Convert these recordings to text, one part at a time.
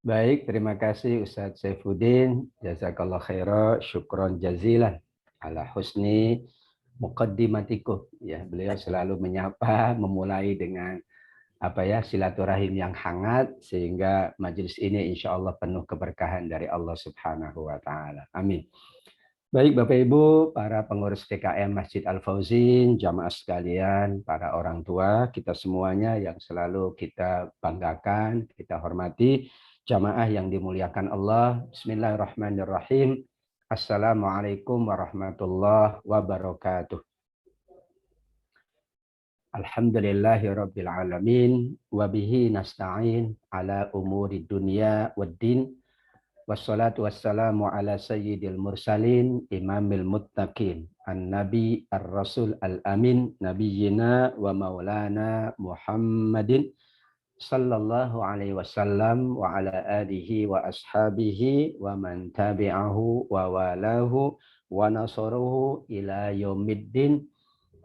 Baik, terima kasih Ustadz Saifuddin. Jazakallah khairah, syukron jazilan ala husni muqaddimatikum. Ya, beliau selalu menyapa, memulai dengan silaturahim yang hangat sehingga majelis ini insya Allah penuh keberkahan dari Allah Subhanahu wa taala. Amin. Baik Bapak Ibu, para pengurus PKM Masjid Al-Fauzin, jamaah sekalian, para orang tua, kita semuanya yang selalu kita banggakan, kita hormati, jamaah yang dimuliakan Allah. Bismillahirrahmanirrahim. Assalamualaikum warahmatullahi wabarakatuh. Alhamdulillahi rabbil alamin, wabihi nasta'in ala umuri dunia waddin. Wassalatu wassalamu ala sayyidil mursalin imamil muttaqin an-nabi ar-rasul al-amin nabiyyina wa maulana Muhammadin sallallahu alaihi wasallam wa ala alihi wa ashabihi wa man tabi'ahu wa walahu wa nasaruhu ila yaumiddin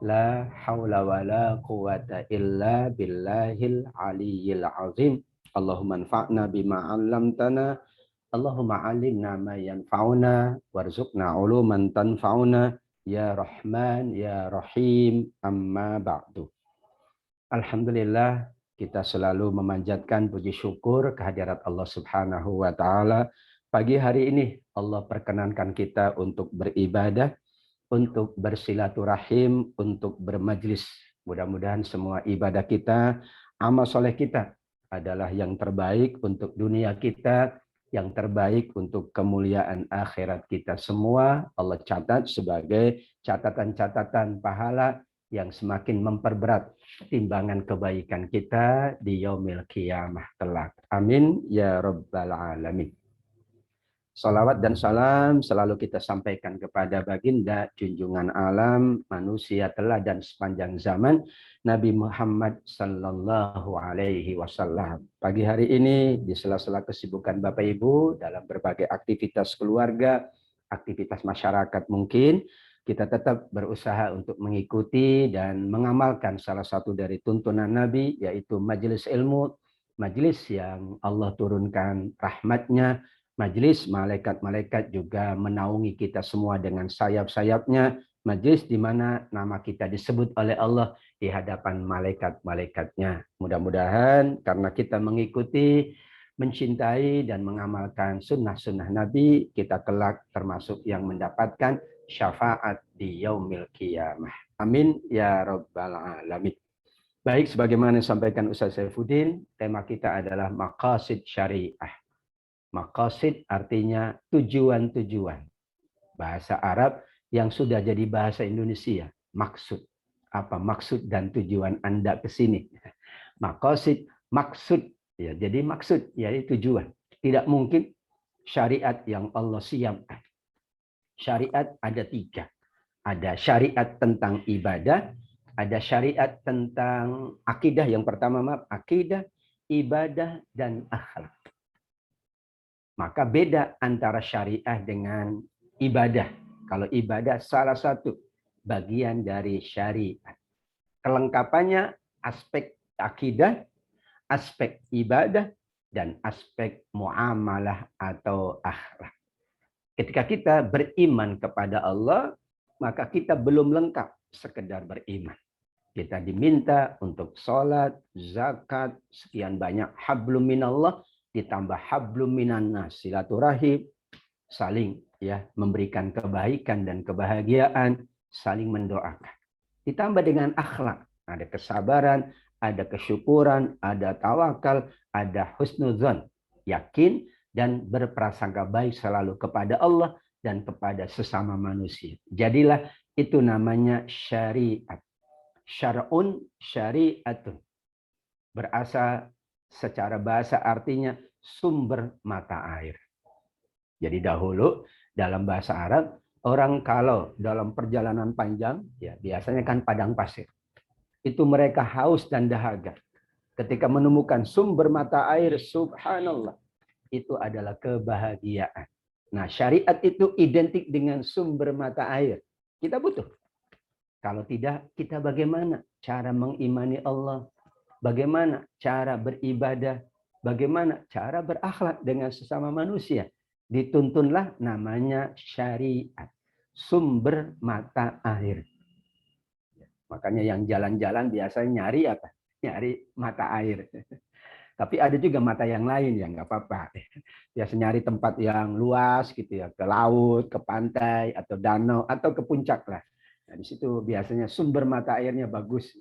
la haula wa la quwata illa billahil aliyyil azim. Allahumma anfa'na bima 'allamtana. Allahumma alimna ma yanfa'una warzuqna uluman tanfa'una ya Rahman ya Rahim amma ba'du. Alhamdulillah kita selalu memanjatkan puji syukur kehadirat Allah Subhanahu wa taala. Pagi hari ini Allah perkenankan kita untuk beribadah, untuk bersilaturahim, untuk bermajlis. Mudah-mudahan semua ibadah kita, amal soleh kita adalah yang terbaik untuk dunia kita, yang terbaik untuk kemuliaan akhirat kita semua. Allah catat sebagai catatan-catatan pahala yang semakin memperberat timbangan kebaikan kita di yaumil qiyamah kelak. Amin ya rabbal alamin. Salawat dan salam selalu kita sampaikan kepada baginda junjungan alam manusia teladan sepanjang zaman Nabi Muhammad sallallahu alaihi wasallam. Pagi hari ini di sela-sela kesibukan Bapak Ibu dalam berbagai aktivitas keluarga, aktivitas masyarakat mungkin kita tetap berusaha untuk mengikuti dan mengamalkan salah satu dari tuntunan Nabi yaitu majelis ilmu, majelis yang Allah turunkan rahmatnya, majelis malaikat-malaikat juga menaungi kita semua dengan sayap-sayapnya. Majelis di mana nama kita disebut oleh Allah di hadapan malaikat-malaikatnya. Mudah-mudahan karena kita mengikuti, mencintai, dan mengamalkan sunnah-sunnah Nabi, kita kelak termasuk yang mendapatkan syafaat di yaumil qiyamah. Amin ya rabbal alamin. Baik, sebagaimana disampaikan Ustaz Saifuddin, tema kita adalah maqasid syariah. Maqasid artinya tujuan-tujuan. Bahasa Arab yang sudah jadi bahasa Indonesia. Maksud. Apa maksud dan tujuan Anda ke sini? Maqasid, maksud. Ya, jadi maksud, yaitu tujuan. Tidak mungkin syariat yang Allah siapkan. Syariat ada 3. Ada syariat tentang ibadah, ada syariat tentang akidah. Yang pertama, akidah, ibadah, dan akhlak. Maka beda antara syariah dengan ibadah. Kalau ibadah salah satu bagian dari syariat. Kelengkapannya aspek akidah, aspek ibadah, dan aspek muamalah atau akhlak. Ketika kita beriman kepada Allah, maka kita belum lengkap sekedar beriman. Kita diminta untuk sholat, zakat, sekian banyak hablum minallah, ditambah hablum minannas, silaturahim, saling memberikan kebaikan dan kebahagiaan, saling mendoakan. Ditambah dengan akhlak, ada kesabaran, ada kesyukuran, ada tawakal, ada husnuzon, yakin dan berprasangka baik selalu kepada Allah dan kepada sesama manusia. Jadilah itu namanya syariat. Syar'un syariatun. Berasal secara bahasa artinya sumber mata air. Jadi dahulu dalam bahasa Arab, orang kalau dalam perjalanan panjang, ya biasanya kan padang pasir. Itu mereka haus dan dahaga. Ketika menemukan sumber mata air, subhanallah, itu adalah kebahagiaan. Nah, syariat itu identik dengan sumber mata air. Kita butuh. Kalau tidak, kita bagaimana cara mengimani Allah? Bagaimana cara beribadah? bagaimana cara berakhlak dengan sesama manusia. Dituntunlah namanya syariat, sumber mata air. Makanya yang jalan-jalan biasanya nyari apa? Nyari mata air. Tapi ada juga mata yang lain ya nggak apa-apa. Biasa nyari tempat yang luas gitu ya, ke laut, ke pantai, atau danau, atau ke puncak lah. Nah, di situ biasanya sumber mata airnya bagus.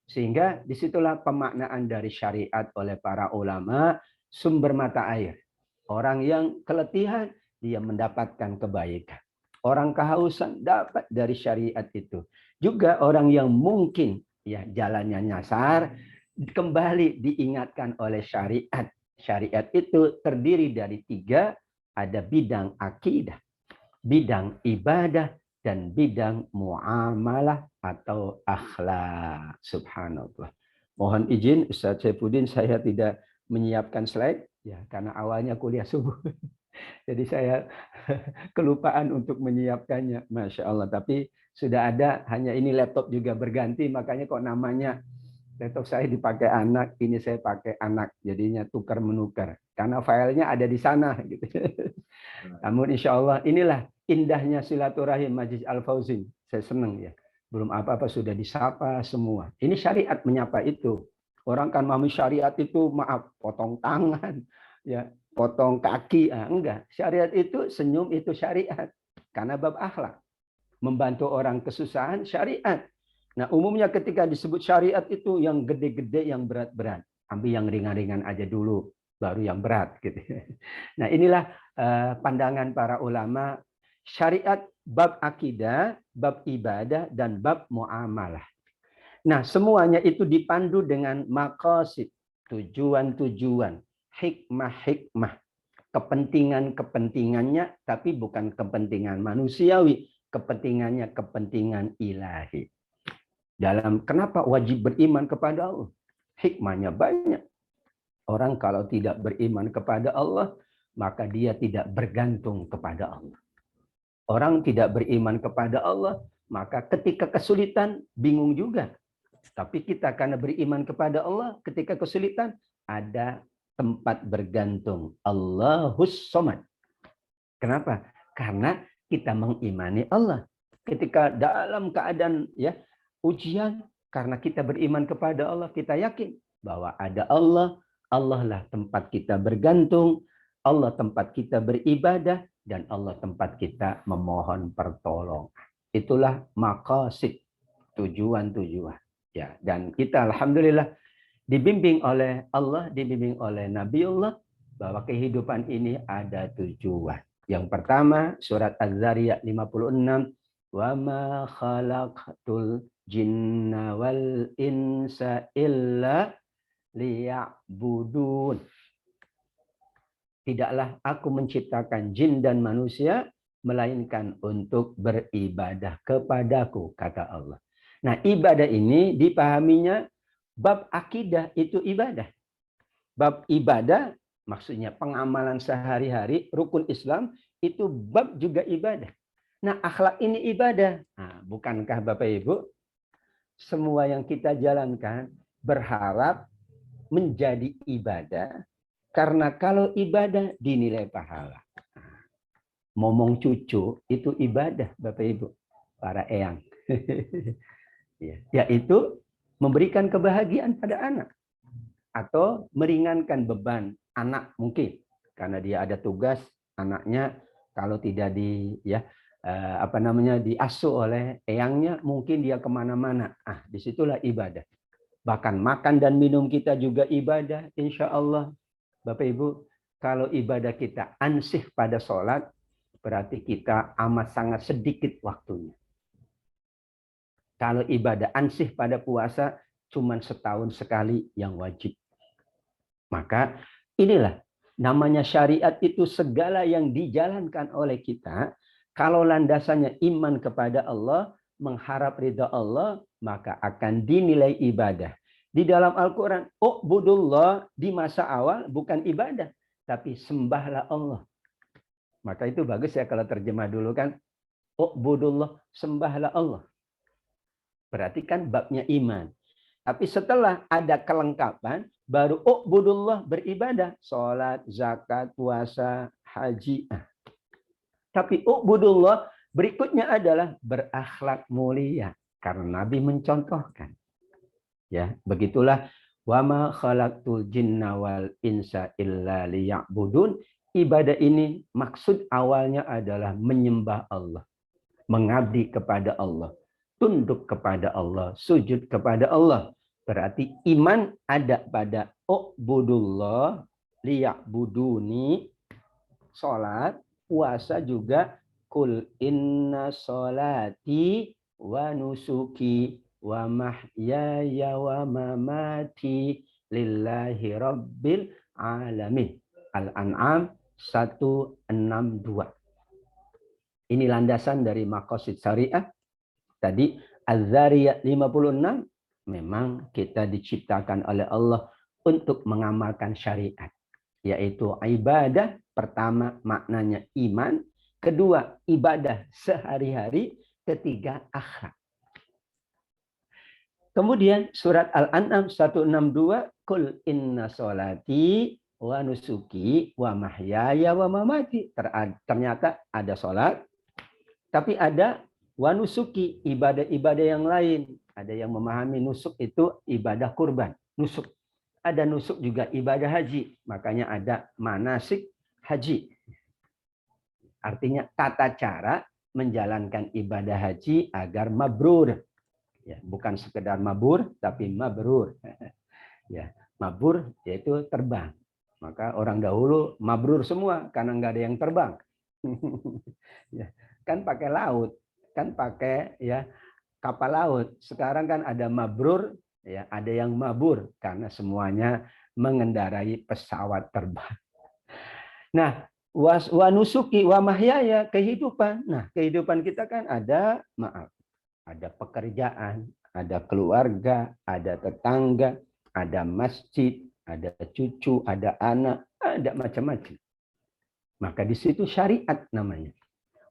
Sehingga disitulah pemaknaan dari syariat oleh para ulama, sumber mata air. Orang yang keletihan, dia mendapatkan kebaikan. Orang kehausan dapat dari syariat itu. Juga orang yang mungkin ya jalannya nyasar, kembali diingatkan oleh syariat. Syariat itu terdiri dari 3, ada bidang akidah, bidang ibadah, dan bidang muamalah atau akhlak. Subhanallah. Mohon izin Ustaz Saifuddin, saya tidak menyiapkan slide ya karena awalnya kuliah subuh. Jadi saya kelupaan untuk menyiapkannya. Masya Allah. Tapi sudah ada, hanya ini laptop juga berganti, makanya kok namanya laptop saya dipakai anak, ini saya pakai anak, jadinya tukar menukar. Karena filenya ada di sana. Gitu. Namun insya Allah inilah indahnya silaturahim Majlis Al-Fauzin. Saya senang ya. Belum apa-apa sudah disapa semua. Ini syariat menyapa itu. Orang kan memahami syariat itu maaf potong tangan, ya potong kaki, enggak. Syariat itu senyum itu syariat. Karena bab akhlak. Membantu orang kesusahan syariat. Nah, umumnya ketika disebut syariat itu yang gede-gede, yang berat-berat. Ambil yang ringan-ringan aja dulu, baru yang berat gitu. Nah, inilah pandangan para ulama syariat bab akidah, bab ibadah, dan bab muamalah. Nah, semuanya itu dipandu dengan maqasid, tujuan-tujuan, hikmah-hikmah, kepentingan-kepentingannya, tapi bukan kepentingan manusiawi, kepentingannya kepentingan ilahi. Dalam kenapa wajib beriman kepada Allah? Hikmahnya banyak. Orang kalau tidak beriman kepada Allah, maka dia tidak bergantung kepada Allah. Orang tidak beriman kepada Allah, maka ketika kesulitan bingung juga. Tapi kita karena beriman kepada Allah, ketika kesulitan ada tempat bergantung. Allahus Somad. Kenapa? Karena kita mengimani Allah. Ketika dalam keadaan ya ujian, karena kita beriman kepada Allah, kita yakin bahwa ada Allah, Allah lah tempat kita bergantung, Allah tempat kita beribadah, dan Allah tempat kita memohon pertolongan. Itulah maqasid, tujuan-tujuan. Ya, dan kita alhamdulillah dibimbing oleh Allah, dibimbing oleh Nabiullah bahwa kehidupan ini ada tujuan. Yang pertama, surat Az-Zariyat 56, wa ma khalaqtul jinna wal insa illa liya'budun. Tidaklah aku menciptakan jin dan manusia melainkan untuk beribadah kepadaku, kata Allah. Nah, ibadah ini dipahaminya bab akidah itu ibadah. Bab ibadah maksudnya pengamalan sehari-hari, rukun Islam, itu bab juga ibadah. Nah, akhlak ini ibadah. Nah, bukankah Bapak Ibu, semua yang kita jalankan berharap menjadi ibadah, karena kalau ibadah dinilai pahala. Momong cucu itu ibadah, Bapak Ibu, para eyang. Yaitu memberikan kebahagiaan pada anak. Atau meringankan beban anak mungkin karena dia ada tugas, anaknya kalau tidak diasuh oleh eyangnya, mungkin dia kemana-mana. Disitulah ibadah. Bahkan makan dan minum kita juga ibadah, insya Allah. Bapak Ibu, kalau ibadah kita ansih pada sholat, berarti kita amat sangat sedikit waktunya. Kalau ibadah ansih pada puasa, cuma setahun sekali yang wajib. Maka inilah namanya syariat itu segala yang dijalankan oleh kita. Kalau landasannya iman kepada Allah, mengharap ridha Allah, maka akan dinilai ibadah. Di dalam Al-Quran, u'budullah di masa awal bukan ibadah, tapi sembahlah Allah. Maka itu bagus ya kalau terjemah dulu kan, u'budullah, sembahlah Allah. Berarti kan babnya iman. Tapi setelah ada kelengkapan, Baru u'budullah, beribadah, salat, zakat, puasa, haji. Tapi u'budullah berikutnya adalah berakhlak mulia, karena Nabi mencontohkan. Ya, begitulah wa ma khalaqtul jinna wal insa illa liya'budun. Ibadah ini maksud awalnya adalah menyembah Allah, mengabdi kepada Allah, tunduk kepada Allah, sujud kepada Allah. Berarti iman ada pada u'budullah, liya'buduni, salat, puasa juga kul inna salati wa nusuki wa mahyaya wa mamati lillahi rabbil alamin. Al-An'am 162. Ini landasan dari maqasid syariah. Tadi Az-Zariyat 56, memang kita diciptakan oleh Allah untuk mengamalkan syariat, yaitu ibadah. Pertama maknanya iman, kedua ibadah sehari-hari, ketiga akhlak. Kemudian surat Al-An'am 162, kul inna sholati wa nusuki wa mahyaya wa mamati. Ternyata ada sholat, tapi ada wa nusuki, ibadah-ibadah yang lain. Ada yang memahami nusuk itu ibadah kurban, nusuk. Ada nusuk juga ibadah haji, makanya ada manasik haji. Artinya tata cara menjalankan ibadah haji agar mabrur. Ya, bukan sekedar mabur, tapi mabrur. Ya, mabrur yaitu terbang. Maka orang dahulu mabrur semua karena nggak ada yang terbang. Ya, kan pakai laut, kan pakai ya kapal laut. Sekarang kan ada mabrur, ya ada yang mabur karena semuanya mengendarai pesawat terbang. Nah, wa nusuki wa mahyaya, kehidupan. Nah, kehidupan kita kan ada, maaf, ada pekerjaan, ada keluarga, ada tetangga, ada masjid, ada cucu, ada anak, ada macam-macam. Maka di situ syariat namanya.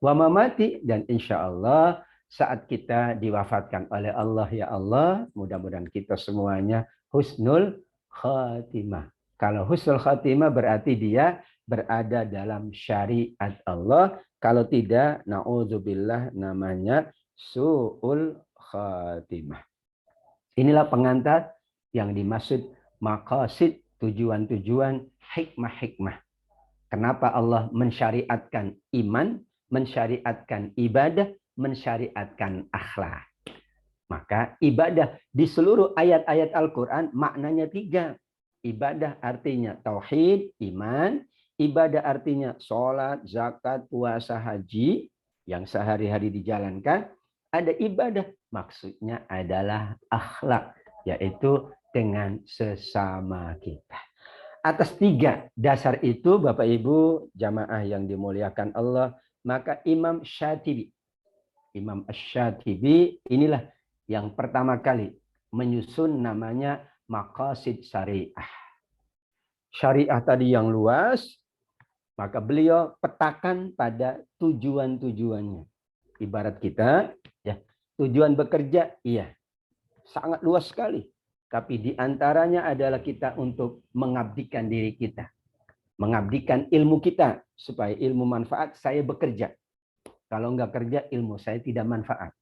Wa mamati, dan insya Allah saat kita diwafatkan oleh Allah, ya Allah, mudah-mudahan kita semuanya husnul khatimah. Kalau husnul khatimah berarti dia berada dalam syariat Allah. Kalau tidak, na'udzubillah, namanya su'ul khatimah. Inilah pengantar yang dimaksud maqasid, tujuan-tujuan, hikmah-hikmah. Kenapa Allah mensyariatkan iman, mensyariatkan ibadah, mensyariatkan akhlak. Maka ibadah di seluruh ayat-ayat Al-Quran maknanya 3. Ibadah artinya tauhid, iman. Ibadah artinya sholat, zakat, puasa, haji yang sehari-hari dijalankan. Ada ibadah, maksudnya adalah akhlak, yaitu dengan sesama kita. Atas 3 dasar itu, Bapak Ibu jamaah yang dimuliakan Allah, maka Imam Syatibi, Imam Asy-Syatibi inilah yang pertama kali menyusun namanya maqasid syariah. Syariah tadi yang luas, maka beliau petakan pada tujuan-tujuannya. Ibarat kita, ya, tujuan bekerja, iya, sangat luas sekali. Tapi di antaranya adalah kita untuk mengabdikan diri kita. Mengabdikan ilmu kita. Supaya ilmu manfaat, saya bekerja. Kalau enggak kerja, ilmu saya tidak manfaat.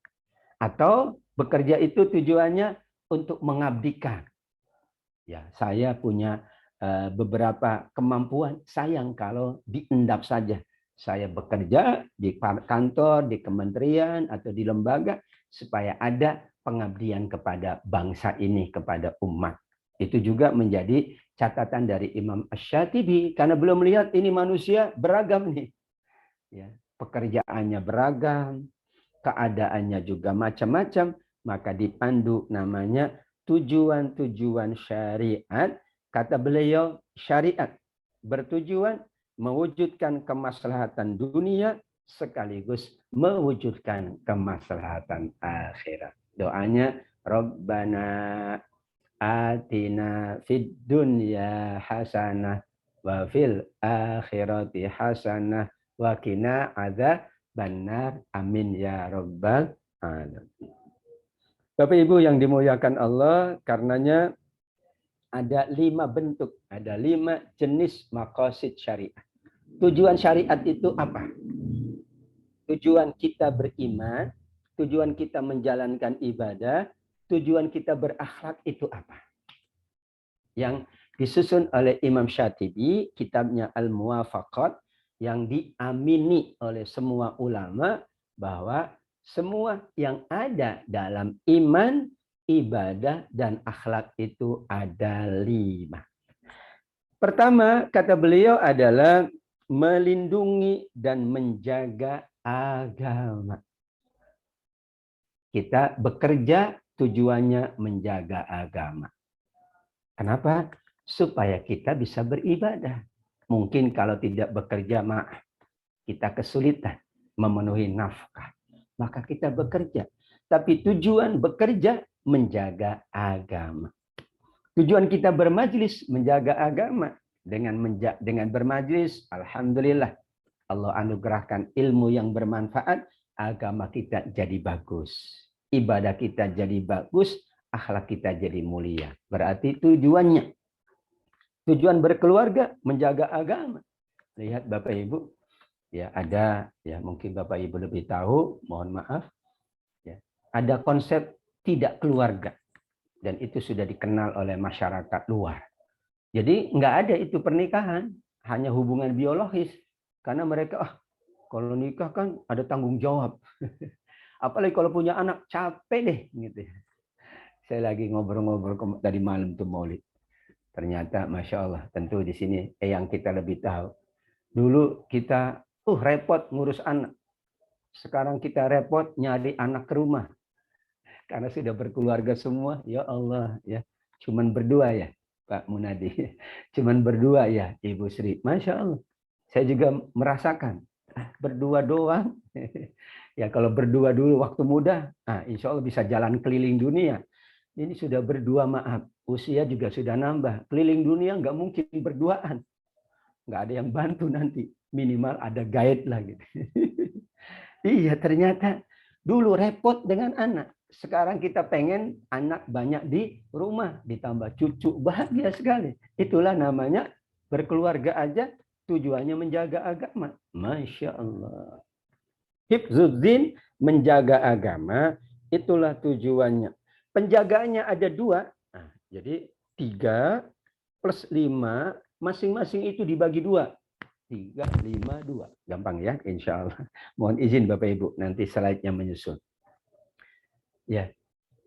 Atau bekerja itu tujuannya untuk mengabdikan. Ya, saya punya beberapa kemampuan. Sayang kalau diendap saja. Saya bekerja di kantor, di kementerian, atau di lembaga, supaya ada pengabdian kepada bangsa ini, kepada umat. Itu juga menjadi catatan dari Imam Asy-Syatibi, karena belum melihat ini manusia beragam nih. Ya, pekerjaannya beragam, keadaannya juga macam-macam, maka dipandu namanya tujuan-tujuan syariat. Kata beliau, syariat bertujuan mewujudkan kemaslahatan dunia sekaligus mewujudkan kemaslahatan akhirat. Doanya, Rabbana atina fid dunya hasanah wa fil akhirati hasanah wa qina adzabannar. Amin ya rabbal alamin. Bapak Ibu yang dimuliakan Allah, karenanya ada 5 bentuk, ada 5 jenis maqasid syariat. Tujuan syariat itu apa? Tujuan kita beriman, tujuan kita menjalankan ibadah, tujuan kita berakhlak itu apa? Yang disusun oleh Imam Syatibi, kitabnya Al-Muwafaqat, yang diamini oleh semua ulama bahwa semua yang ada dalam iman, ibadah, dan akhlak itu ada 5. Pertama, kata beliau adalah melindungi dan menjaga agama. Kita bekerja tujuannya menjaga agama. Kenapa? Supaya kita bisa beribadah. Mungkin kalau tidak bekerja, kita kesulitan memenuhi nafkah. Maka kita bekerja. Tapi tujuan bekerja menjaga agama. Tujuan kita bermajlis menjaga agama. Dengan bermajlis, alhamdulillah, Allah anugerahkan ilmu yang bermanfaat, agama kita jadi bagus. Ibadah kita jadi bagus, akhlak kita jadi mulia. Berarti tujuannya. Tujuan berkeluarga menjaga agama. Lihat Bapak Ibu, ya ada, ya mungkin Bapak Ibu lebih tahu, mohon maaf. Ya, ada konsep tidak keluarga. Dan itu sudah dikenal oleh masyarakat luar. Jadi nggak ada itu pernikahan, hanya hubungan biologis. Karena mereka, kalau nikah kan ada tanggung jawab. Apalagi kalau punya anak, capek deh. Gitu. Saya lagi ngobrol-ngobrol dari malam tuh Maulid. Ternyata Masya Allah, tentu di sini yang kita lebih tahu. Dulu kita repot ngurus anak. Sekarang kita repot nyari anak ke rumah. Karena sudah berkeluarga semua, ya Allah, ya cuman berdua ya Pak Munadi, cuman berdua ya Ibu Sri, Masya Allah. Saya juga merasakan berdua doang. Ya kalau berdua dulu waktu muda, insya Allah bisa jalan keliling dunia. Ini sudah berdua, maaf, usia juga sudah nambah. Keliling dunia nggak mungkin berduaan, nggak ada yang bantu nanti, minimal ada guide lah gitu. Iya, ternyata dulu repot dengan anak. Sekarang kita pengen anak banyak di rumah, ditambah cucu, bahagia sekali. Itulah namanya berkeluarga aja tujuannya menjaga agama. Masya Allah. Hifzuddin, menjaga agama, itulah tujuannya. Penjagaannya ada 2. Nah, jadi 3 plus 5, masing-masing itu dibagi 2. 3, 5, 2. Gampang ya, insya Allah. Mohon izin Bapak Ibu, nanti slide-nya menyusul. Ya,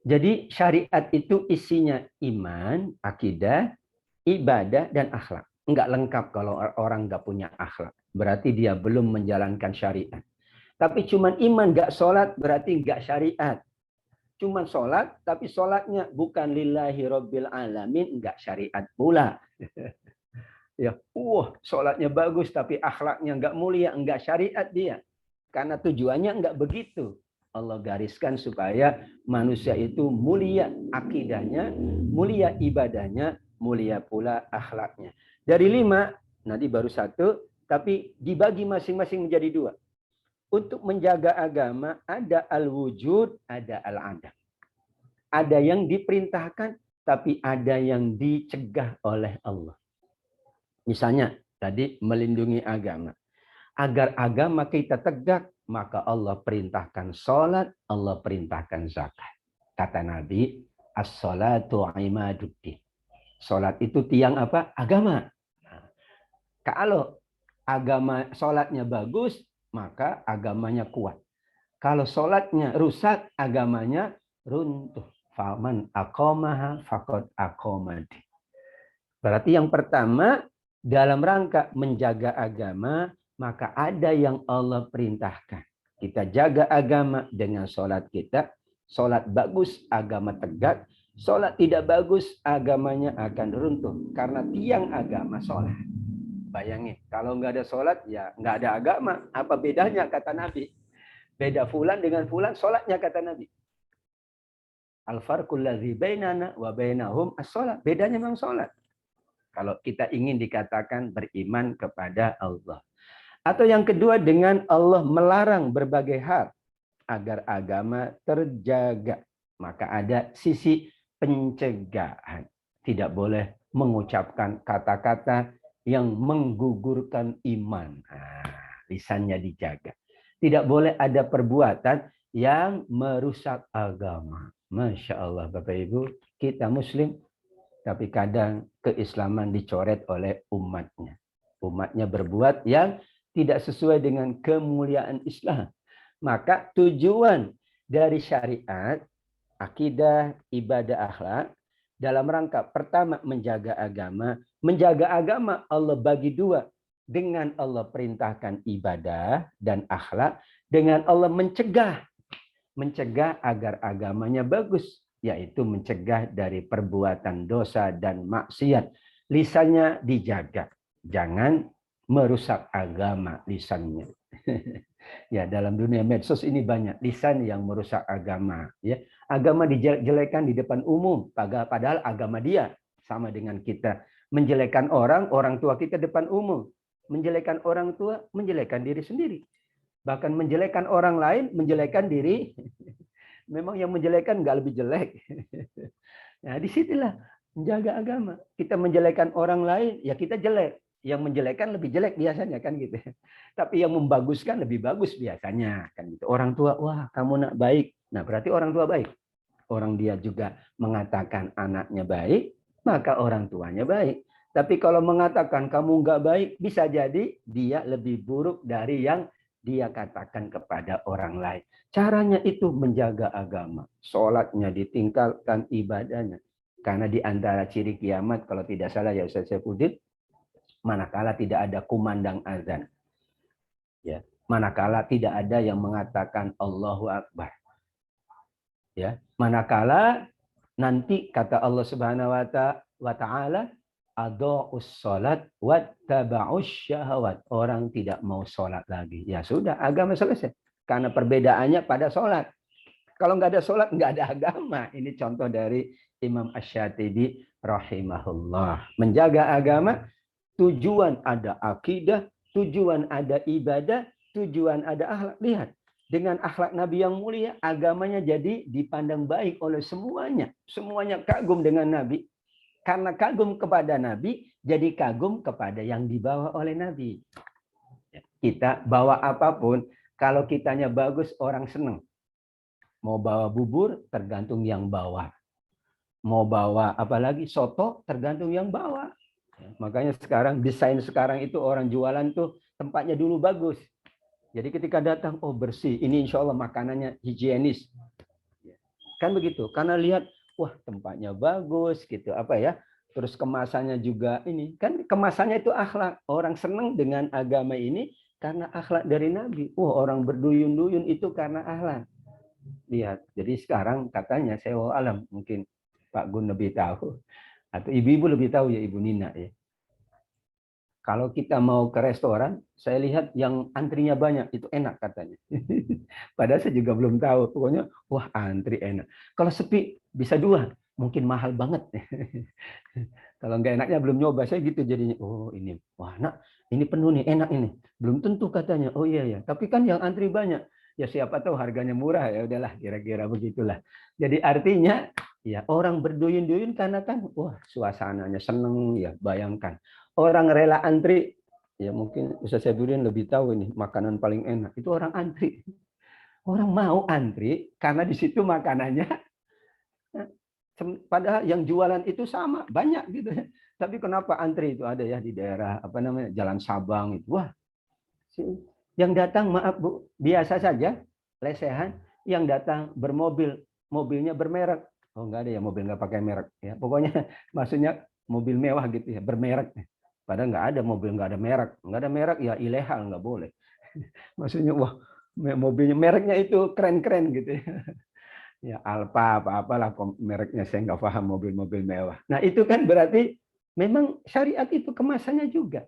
jadi syariat itu isinya iman, akidah, ibadah, dan akhlak. Enggak lengkap kalau orang enggak punya akhlak. Berarti dia belum menjalankan syariat. Tapi cuman iman enggak sholat, berarti enggak syariat. Cuman sholat, tapi sholatnya bukan lillahi rabbil alamin, enggak syariat pula. Ya, sholatnya bagus, tapi akhlaknya enggak mulia, enggak syariat dia. Karena tujuannya enggak begitu. Allah gariskan supaya manusia itu mulia akidahnya, mulia ibadahnya, mulia pula akhlaknya. Dari 5, nanti baru 1, tapi dibagi masing-masing menjadi 2. Untuk menjaga agama, ada al-wujud, ada al-adam. Ada yang diperintahkan, tapi ada yang dicegah oleh Allah. Misalnya, tadi melindungi agama. Agar agama kita tegak, maka Allah perintahkan sholat, Allah perintahkan zakat. Kata Nabi, as-sholatu imaduddin. Sholat itu tiang apa? Agama. Nah, kalau agama sholatnya bagus, maka agamanya kuat. Kalau sholatnya rusak, agamanya runtuh. Faman aqomaha faqad aqomadi. Berarti yang pertama, dalam rangka menjaga agama, maka ada yang Allah perintahkan. Kita jaga agama dengan sholat kita. Sholat bagus, agama tegak. Sholat tidak bagus, agamanya akan runtuh. Karena tiang agama sholat. Bayangin, kalau nggak ada sholat, ya nggak ada agama. Apa bedanya, kata Nabi? Beda fulan dengan fulan, sholatnya, kata Nabi. Al-farqul ladzi bainana wa bainahum as-sholat. Bedanya memang sholat. Kalau kita ingin dikatakan beriman kepada Allah. Atau yang kedua, dengan Allah melarang berbagai hal agar agama terjaga. Maka ada sisi pencegahan. Tidak boleh mengucapkan kata-kata yang menggugurkan iman. Lisannya dijaga. Tidak boleh ada perbuatan yang merusak agama. Masya Allah, Bapak Ibu, kita Muslim, tapi kadang keislaman dicoret oleh umatnya. Umatnya berbuat yang tidak sesuai dengan kemuliaan Islam. Maka tujuan dari syariat, akidah, ibadah, akhlak, dalam rangka pertama menjaga agama. Menjaga agama Allah bagi dua. Dengan Allah perintahkan ibadah dan akhlak. Dengan Allah mencegah agar agamanya bagus. Yaitu mencegah dari perbuatan dosa dan maksiat. Lisannya dijaga. Jangan merusak agama lisannya. Ya, dalam dunia medsos ini banyak lisan yang merusak agama. Ya, agama dijelekan di depan umum, padahal agama dia sama dengan kita. Menjelekan orang tua kita depan umum. Menjelekan orang tua, menjelekan diri sendiri. Bahkan menjelekan orang lain, menjelekan diri. Memang yang menjelekan nggak lebih jelek. Nah, disitulah menjaga agama. Kita menjelekan orang lain, ya kita jelek. Yang menjelekan lebih jelek biasanya kan gitu. Tapi yang membaguskan lebih bagus biasanya kan gitu. Orang tua, wah kamu nak baik. Nah berarti orang tua baik. Orang dia juga mengatakan anaknya baik, maka orang tuanya baik. Tapi kalau mengatakan kamu nggak baik, bisa jadi dia lebih buruk dari yang dia katakan kepada orang lain. Caranya itu menjaga agama. Sholatnya ditinggalkan, ibadahnya. Karena di antara ciri kiamat, kalau tidak salah ya Ustaz Saifuddin, manakala tidak ada kumandang azan. Ya, manakala tidak ada yang mengatakan Allahu Akbar. Ya, manakala nanti kata Allah Subhanahu wa taala adha'us salat wattaba'us syahawat. Orang tidak mau salat lagi. Ya sudah, agama selesai. Karena perbedaannya pada salat. Kalau nggak ada salat, nggak ada agama. Ini contoh dari Imam Asy-Syatibi rahimahullah. Menjaga agama, tujuan ada akidah, tujuan ada ibadah, tujuan ada akhlak. Lihat, dengan akhlak Nabi yang mulia, agamanya jadi dipandang baik oleh semuanya. Semuanya kagum dengan Nabi. Karena kagum kepada Nabi, jadi kagum kepada yang dibawa oleh Nabi. Kita bawa apapun, kalau kitanya bagus, orang senang. Mau bawa bubur, tergantung yang bawa. Mau bawa apalagi soto, tergantung yang bawa. Makanya sekarang desain sekarang itu orang jualan tuh tempatnya dulu bagus. Jadi ketika datang, oh bersih, ini insya Allah makanannya higienis. Kan begitu, karena lihat, wah tempatnya bagus gitu, apa ya. Terus kemasannya juga ini, kan kemasannya itu akhlak. Orang senang dengan agama ini karena akhlak dari Nabi. Orang berduyun-duyun itu karena akhlak. Lihat, jadi sekarang katanya sewa alam, mungkin Pak Gun lebih tahu. Atau ibu-ibu lebih tahu ya, Ibu Nina ya. Kalau kita mau ke restoran, saya lihat yang antrinya banyak, itu enak katanya. Padahal saya juga belum tahu. Pokoknya, wah antri enak. Kalau sepi, bisa dua. Mungkin mahal banget. Kalau nggak enaknya belum nyoba, saya gitu jadinya. Oh ini, wah nak, ini penuh nih, enak ini. Belum tentu katanya. Oh iya ya. Tapi kan yang antri banyak. Ya siapa tahu harganya murah, ya udahlah, kira-kira begitulah. Jadi artinya, ya orang berduyun-duyun karena kan, wah suasananya seneng ya, bayangkan. Orang rela antri, ya mungkin Ustaz Saifuddin lebih tahu ini makanan paling enak itu orang antri. Orang mau antri karena di situ makanannya, padahal yang jualan itu sama banyak gitu. Tapi kenapa antri itu ada ya di daerah apa namanya Jalan Sabang itu. Wah, yang datang maaf Bu, biasa saja, lesehan. Yang datang bermobil, mobilnya bermerek. Oh enggak ada ya mobil nggak pakai merek ya. Pokoknya maksudnya mobil mewah gitu ya, bermerek. Padahal nggak ada mobil, nggak ada merek ya ilegal, nggak boleh. Maksudnya wah mobilnya mereknya itu keren-keren gitu ya. Ya Alfa apa-apalah mereknya, saya nggak paham mobil-mobil mewah. Nah itu kan berarti memang syariat itu kemasannya juga.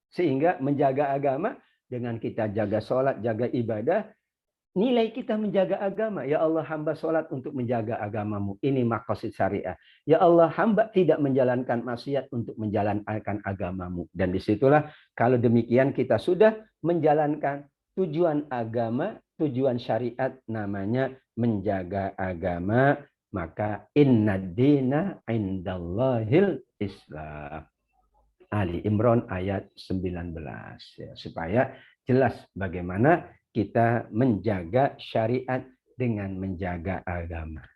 Sehingga menjaga agama dengan kita jaga sholat, jaga ibadah, nilai kita menjaga agama. Ya Allah, hamba sholat untuk menjaga agamamu. Ini maqasid syariah. Ya Allah, hamba tidak menjalankan maksiat untuk menjalankan agamamu. Dan disitulah kalau demikian kita sudah menjalankan tujuan agama, tujuan syariat namanya menjaga agama, maka inna dina indallahil Islam. Ali Imran ayat 19. Ya, supaya jelas bagaimana kita menjaga syariat dengan menjaga agama.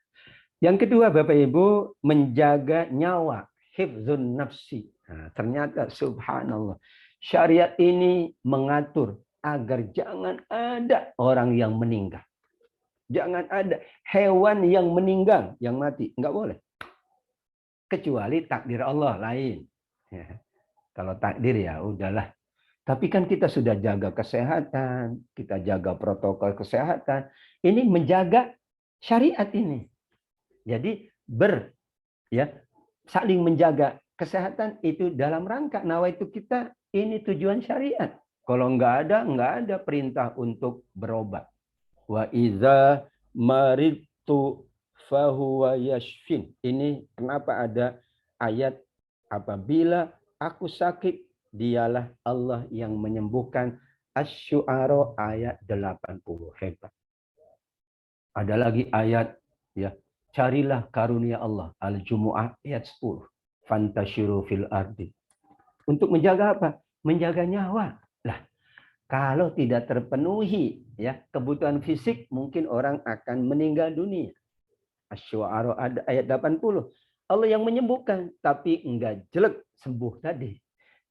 Yang kedua, Bapak Ibu, menjaga nyawa, hifdzun nafsi. Nah, ternyata subhanallah, syariat ini mengatur agar jangan ada orang yang meninggal. Jangan ada hewan yang meninggal, yang mati. Enggak boleh. Kecuali takdir Allah lain. Ya. Kalau takdir ya udahlah. Tapi kan kita sudah jaga kesehatan, kita jaga protokol kesehatan. Ini menjaga syariat ini. Jadi saling menjaga kesehatan itu dalam rangka nawaitu kita ini tujuan syariat. Kalau enggak ada perintah untuk berobat. Wa iza maridtu fahuwa yashfin. Ini kenapa ada ayat apabila aku sakit, dialah Allah yang menyembuhkan. Asy-Syu'ara ayat 80. Hebat. Ada lagi ayat, ya, carilah karunia Allah. Al-Jumu'ah ayat 10. Fantasyiru fil ardi. Untuk menjaga apa? Menjaga nyawa. Lah, kalau tidak terpenuhi ya kebutuhan fisik, mungkin orang akan meninggal dunia. Asy-Syu'ara ayat 80. Allah yang menyembuhkan, tapi enggak jelek sembuh tadi.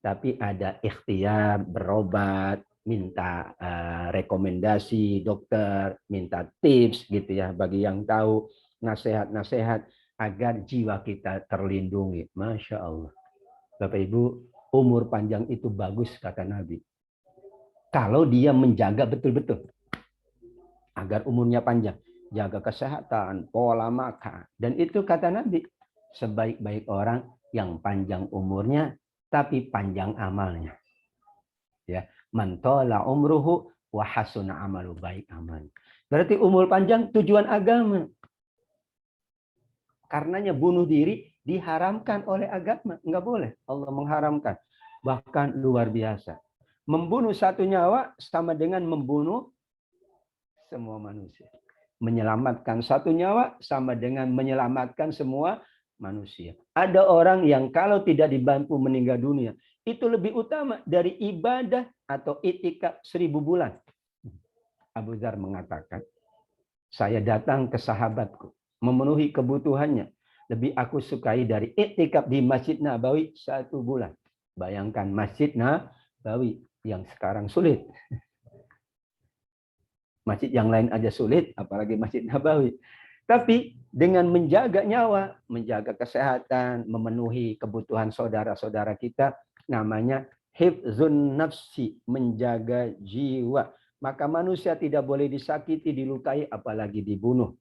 Tapi ada ikhtiar, berobat, minta rekomendasi dokter, minta tips gitu ya bagi yang tahu, nasihat-nasihat agar jiwa kita terlindungi. Masya Allah. Bapak Ibu, umur panjang itu bagus kata Nabi. Kalau dia menjaga betul-betul agar umurnya panjang. Jaga kesehatan, pola makan. Dan itu kata Nabi, sebaik-baik orang yang panjang umurnya, tapi panjang amalnya. Ya, man tala umruhu wa hasuna amalu, baik amal. Berarti umur panjang tujuan agama. Karenanya bunuh diri diharamkan oleh agama, enggak boleh. Allah mengharamkan. Bahkan luar biasa. Membunuh satu nyawa sama dengan membunuh semua manusia. Menyelamatkan satu nyawa sama dengan menyelamatkan semua manusia. Ada orang yang kalau tidak dibantu meninggal dunia, itu lebih utama dari ibadah atau itikaf 1000 bulan. Abu Dzar mengatakan, saya datang ke sahabatku, memenuhi kebutuhannya. Lebih aku sukai dari itikaf di Masjid Nabawi 1 bulan. Bayangkan Masjid Nabawi yang sekarang sulit. Masjid yang lain aja sulit, apalagi Masjid Nabawi. Tapi dengan menjaga nyawa, menjaga kesehatan, memenuhi kebutuhan saudara-saudara kita, namanya hifdzun nafsi, menjaga jiwa. Maka manusia tidak boleh disakiti, dilukai, apalagi dibunuh.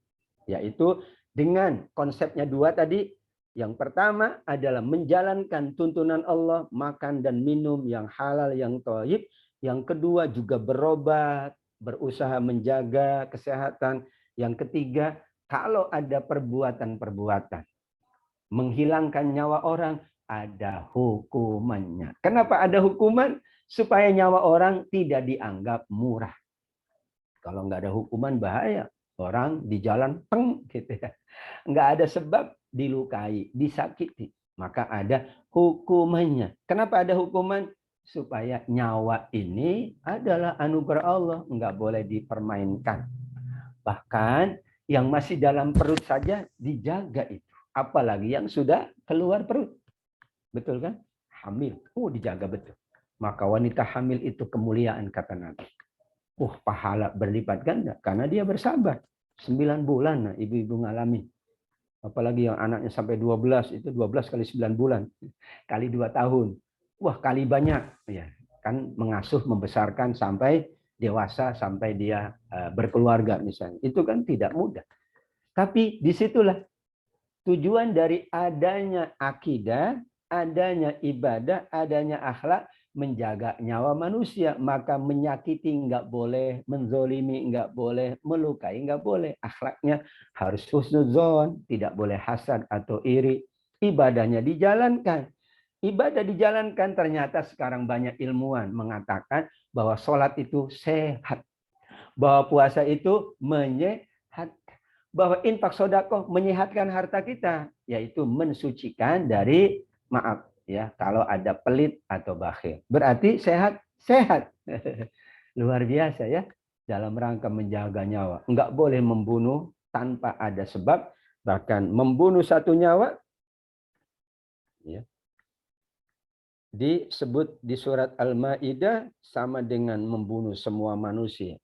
Yaitu dengan konsepnya 2 tadi. Yang pertama adalah menjalankan tuntunan Allah, makan dan minum yang halal, yang thayyib. Yang kedua juga berobat, berusaha menjaga kesehatan. Yang ketiga, kalau ada perbuatan-perbuatan menghilangkan nyawa orang, ada hukumannya. Kenapa ada hukuman? Supaya nyawa orang tidak dianggap murah. Kalau nggak ada hukuman bahaya. Orang di jalan peng gitu ya. Nggak ada sebab dilukai, disakiti. Maka ada hukumannya. Kenapa ada hukuman? Supaya nyawa ini adalah anugerah Allah, nggak boleh dipermainkan. Bahkan yang masih dalam perut saja dijaga itu, apalagi yang sudah keluar perut, betul kan? Hamil, dijaga betul. Maka wanita hamil itu kemuliaan kata Nabi. Pahala berlipat ganda karena dia bersabar 9 bulan. Nah, ibu-ibu ngalami. Apalagi yang anaknya sampai 12, itu 12 kali 9 bulan kali 2 tahun. Kali banyak ya, kan mengasuh membesarkan sampai dewasa, sampai dia berkeluarga misalnya. Itu kan tidak mudah. Tapi disitulah tujuan dari adanya akidah, adanya ibadah, adanya akhlak, menjaga nyawa manusia. Maka menyakiti nggak boleh, menzolimi nggak boleh, melukai nggak boleh. Akhlaknya harus husnuzon, tidak boleh hasad atau iri. Ibadahnya dijalankan. Ibadah dijalankan, ternyata sekarang banyak ilmuwan mengatakan bahwa sholat itu sehat. Bahwa puasa itu menyehatkan. bahwa infak sedekah menyehatkan harta kita, yaitu mensucikan dari maaf ya kalau ada pelit atau bakhil. Berarti sehat. Luar biasa ya dalam rangka menjaga nyawa. Enggak boleh membunuh tanpa ada sebab, bahkan membunuh satu nyawa ya, disebut di surat Al-Maidah sama dengan membunuh semua manusia.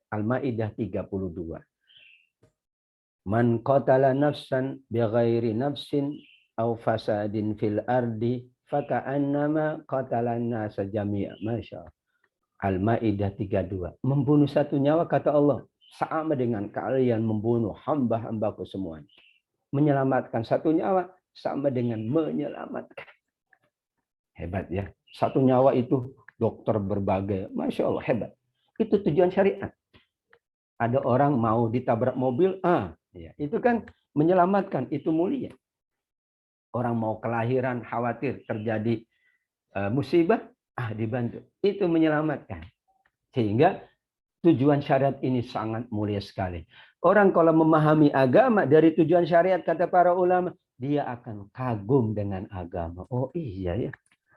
Al-Maidah 32. Man qatala nafsan bighairi nafsin aw fasadin fil ardi faka'annama qatalan nasa jami'a. Masya Allah. Al-Maidah 32. Membunuh satu nyawa kata Allah sama dengan kalian membunuh hamba-hambaku semuanya. Menyelamatkan satu nyawa sama dengan menyelamatkan. Hebat ya. Satu nyawa itu dokter berbagai. Masya Allah hebat. Itu tujuan syariat. Ada orang mau ditabrak mobil, ya, itu kan menyelamatkan, itu mulia. Orang mau kelahiran, khawatir terjadi musibah, dibantu. Itu menyelamatkan. Sehingga tujuan syariat ini sangat mulia sekali. Orang kalau memahami agama dari tujuan syariat, kata para ulama, dia akan kagum dengan agama. Oh iya ya.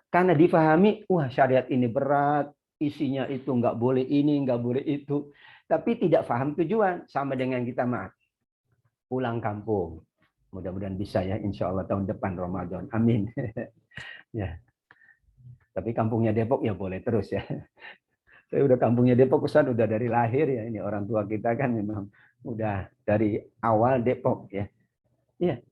Karena difahami, wah syariat ini berat, isinya itu nggak boleh ini, nggak boleh itu. Tapi tidak paham tujuan, sama dengan kita pulang kampung. Mudah-mudahan bisa ya, insya Allah tahun depan Ramadan. Amin. Ya. Tapi kampungnya Depok ya boleh terus ya. Saya udah kampungnya Depok, Ustaz, udah dari lahir ya. Ini orang tua kita kan memang udah dari awal Depok ya. Iya.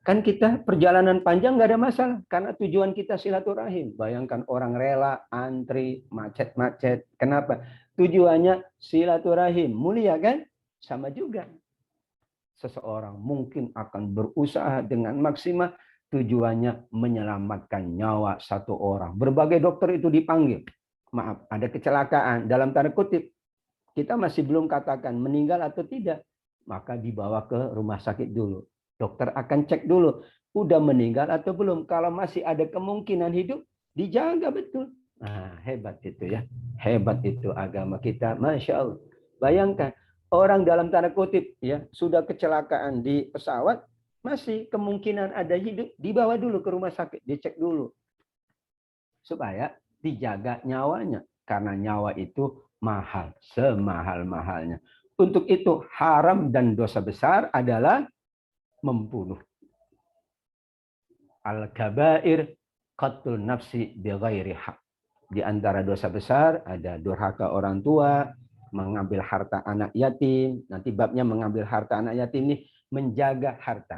Kan kita perjalanan panjang nggak ada masalah. Karena tujuan kita silaturahim. Bayangkan orang rela, antri, macet-macet. Kenapa? Tujuannya silaturahim. Mulia kan? Sama juga. Seseorang mungkin akan berusaha dengan maksimal. Tujuannya menyelamatkan nyawa satu orang. Berbagai dokter itu dipanggil. Maaf, ada kecelakaan. Dalam tanda kutip, kita masih belum katakan meninggal atau tidak. Maka dibawa ke rumah sakit dulu. Dokter akan cek dulu, udah meninggal atau belum. Kalau masih ada kemungkinan hidup, dijaga betul. Nah, hebat itu ya. Hebat itu agama kita. Masya Allah. Bayangkan, orang dalam tanda kutip ya sudah kecelakaan di pesawat, masih kemungkinan ada hidup, dibawa dulu ke rumah sakit, dicek dulu. Supaya dijaga nyawanya. Karena nyawa itu mahal, semahal-mahalnya. Untuk itu haram dan dosa besar adalah membunuh. Al-kabair qatlun nafsi bighairi haq. Di antara dosa besar ada durhaka orang tua, mengambil harta anak yatim. Nanti babnya mengambil harta anak yatim ini menjaga harta.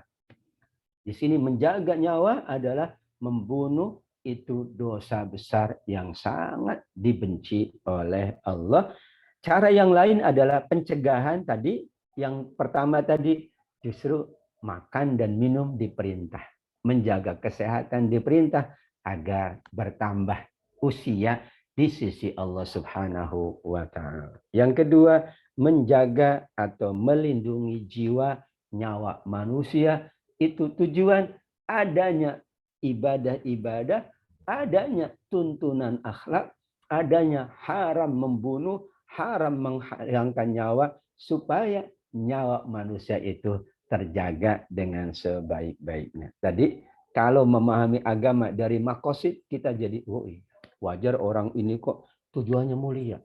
Di sini menjaga nyawa adalah membunuh, itu dosa besar yang sangat dibenci oleh Allah. Cara yang lain adalah pencegahan tadi. Yang pertama tadi justru makan dan minum diperintah. Menjaga kesehatan diperintah agar bertambah usia di sisi Allah Subhanahu wa Ta'ala. Yang kedua, menjaga atau melindungi jiwa, nyawa manusia. Itu tujuan adanya ibadah-ibadah, adanya tuntunan akhlak, adanya haram membunuh, haram menghilangkan nyawa, supaya nyawa manusia itu terjaga dengan sebaik-baiknya. Tadi kalau memahami agama dari makosid, kita jadi wajar orang ini kok tujuannya mulia.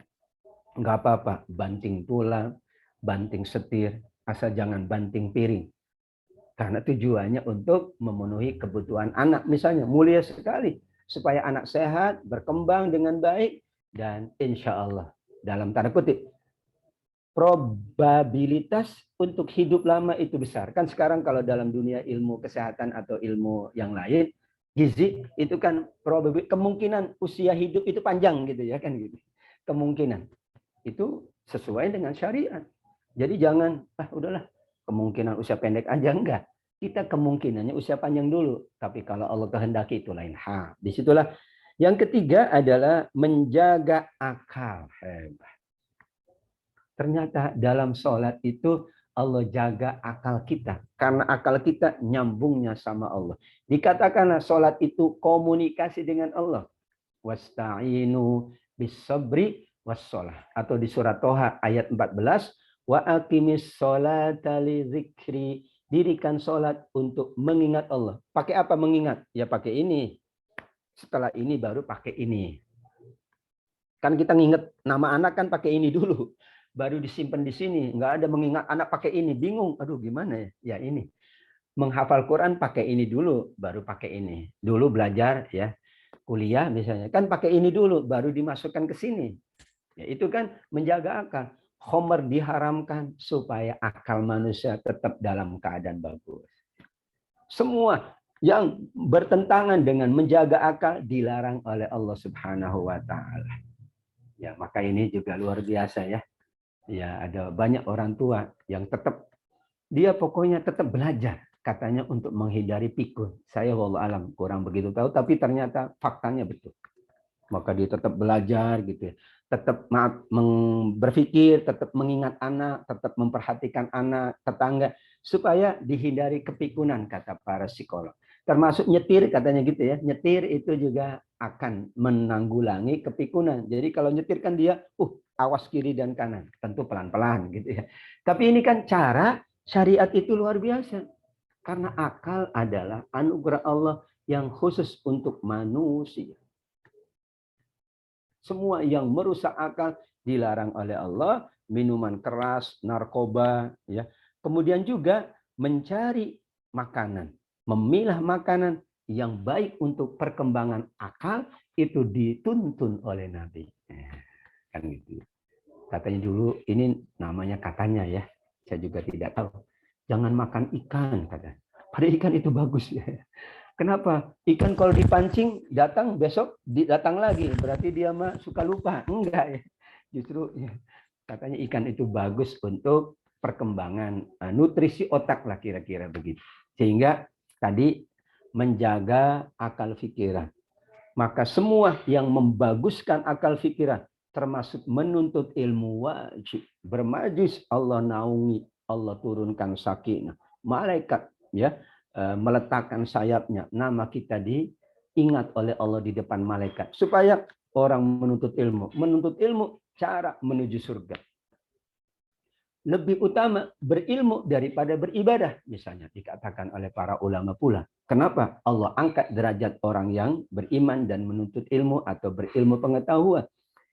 Enggak apa-apa, banting tulang, banting setir, asal jangan banting piring. Karena tujuannya untuk memenuhi kebutuhan anak misalnya, mulia sekali. Supaya anak sehat, berkembang dengan baik, dan insya Allah dalam tanda kutip probabilitas untuk hidup lama itu besar. Kan sekarang kalau dalam dunia ilmu kesehatan atau ilmu yang lain, gizi itu kan kemungkinan usia hidup itu panjang gitu ya kan gitu. Kemungkinan itu sesuai dengan syariat. Jadi jangan udahlah kemungkinan usia pendek aja, enggak. Kita kemungkinannya usia panjang dulu. Tapi kalau Allah kehendaki itu lain hal. Disitulah. Yang ketiga adalah menjaga akal. Hebat. Ternyata dalam sholat itu Allah jaga akal kita. Karena akal kita nyambungnya sama Allah. Dikatakanlah sholat itu komunikasi dengan Allah. Wasta'inu bis sabri wassalah. Atau di surat Toha ayat 14. Wa aqimis sholata li dzikri. Dirikan sholat untuk mengingat Allah. Pakai apa mengingat? Ya pakai ini. Setelah ini baru pakai ini. Kan kita nginget nama anak kan pakai ini dulu. Baru disimpan di sini. Nggak ada mengingat anak pakai ini. Bingung. Aduh gimana ya? Ya ini. Menghafal Quran pakai ini dulu. Baru pakai ini. Dulu belajar ya. Kuliah misalnya. Kan pakai ini dulu. Baru dimasukkan ke sini. Ya, itu kan menjaga akal. Homer diharamkan supaya akal manusia tetap dalam keadaan bagus. Semua yang bertentangan dengan menjaga akal dilarang oleh Allah Subhanahu wa taala. Ya, maka ini juga luar biasa ya. Ya, ada banyak orang tua yang tetap dia pokoknya tetap belajar katanya untuk menghindari pikun. Saya wallahu alam kurang begitu tahu tapi ternyata faktanya betul. Maka dia tetap belajar gitu ya. Tetap berpikir, tetap mengingat anak, tetap memperhatikan anak, tetangga supaya dihindari kepikunan kata para psikolog. Termasuk nyetir katanya gitu ya. Nyetir itu juga akan menanggulangi kepikunan. Jadi kalau nyetir kan dia awas kiri dan kanan, tentu pelan-pelan gitu ya. Tapi ini kan cara syariat itu luar biasa. Karena akal adalah anugerah Allah yang khusus untuk manusia. Semua yang merusak akal dilarang oleh Allah, minuman keras, narkoba, ya. Kemudian juga mencari makanan, memilah makanan yang baik untuk perkembangan akal itu dituntun oleh Nabi. Kan gitu. Katanya dulu ini namanya katanya ya. Saya juga tidak tahu. Jangan makan ikan katanya. Padahal ikan itu bagus ya. Kenapa? Ikan kalau dipancing datang besok datang lagi, berarti dia mah suka lupa. Enggak ya. Justru ya, katanya ikan itu bagus untuk perkembangan nutrisi otak lah kira-kira begitu. Sehingga tadi menjaga akal pikiran. Maka semua yang membaguskan akal pikiran termasuk menuntut ilmu wajib. Bermajlis Allah naungi, Allah turunkan sakinah. Malaikat ya meletakkan sayapnya, nama kita diingat oleh Allah di depan malaikat supaya orang menuntut ilmu cara menuju surga lebih utama berilmu daripada beribadah, misalnya dikatakan oleh para ulama pula. Kenapa Allah angkat derajat orang yang beriman dan menuntut ilmu atau berilmu pengetahuan?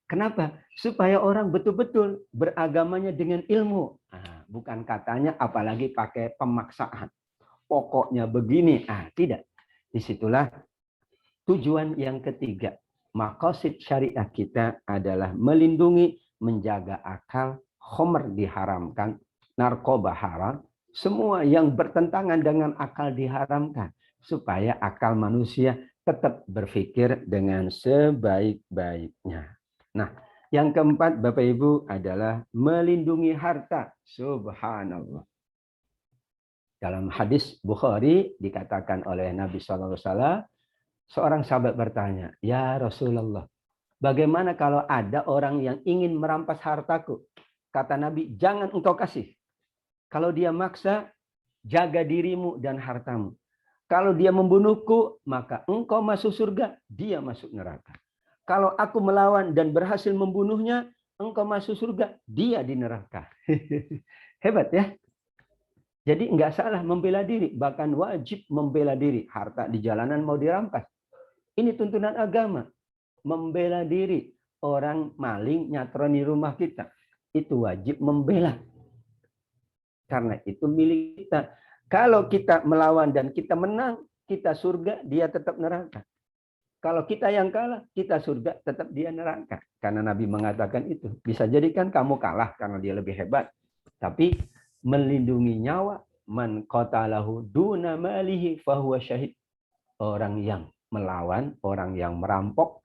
Kenapa? Supaya orang betul-betul beragamanya dengan ilmu. Bukan katanya apalagi pakai pemaksaan. Pokoknya begini, tidak. Disitulah tujuan yang ketiga. Maqasid syariah kita adalah melindungi, menjaga akal, khamr diharamkan, narkoba haram, semua yang bertentangan dengan akal diharamkan, supaya akal manusia tetap berpikir dengan sebaik-baiknya. Nah, yang keempat Bapak Ibu adalah melindungi harta. Subhanallah. Dalam hadis Bukhari dikatakan oleh Nabi SAW, seorang sahabat bertanya, "Ya Rasulullah, bagaimana kalau ada orang yang ingin merampas hartaku?" Kata Nabi, "Jangan engkau kasih. Kalau dia maksa, jaga dirimu dan hartamu. Kalau dia membunuhku, maka engkau masuk surga, dia masuk neraka. Kalau aku melawan dan berhasil membunuhnya, engkau masuk surga, dia di neraka." Hebat ya. Jadi nggak salah membela diri, bahkan wajib membela diri. Harta di jalanan mau dirampas. Ini tuntunan agama. Membela diri. Orang maling nyatroni rumah kita. Itu wajib membela. Karena itu milik kita. Kalau kita melawan dan kita menang, kita surga, dia tetap neraka. Kalau kita yang kalah, kita surga, tetap dia neraka. Karena Nabi mengatakan itu. Bisa jadi kan kamu kalah karena dia lebih hebat. Tapi melindungi nyawa, man qatalahu duna malihi fahuwa syahid. Orang yang melawan, orang yang merampok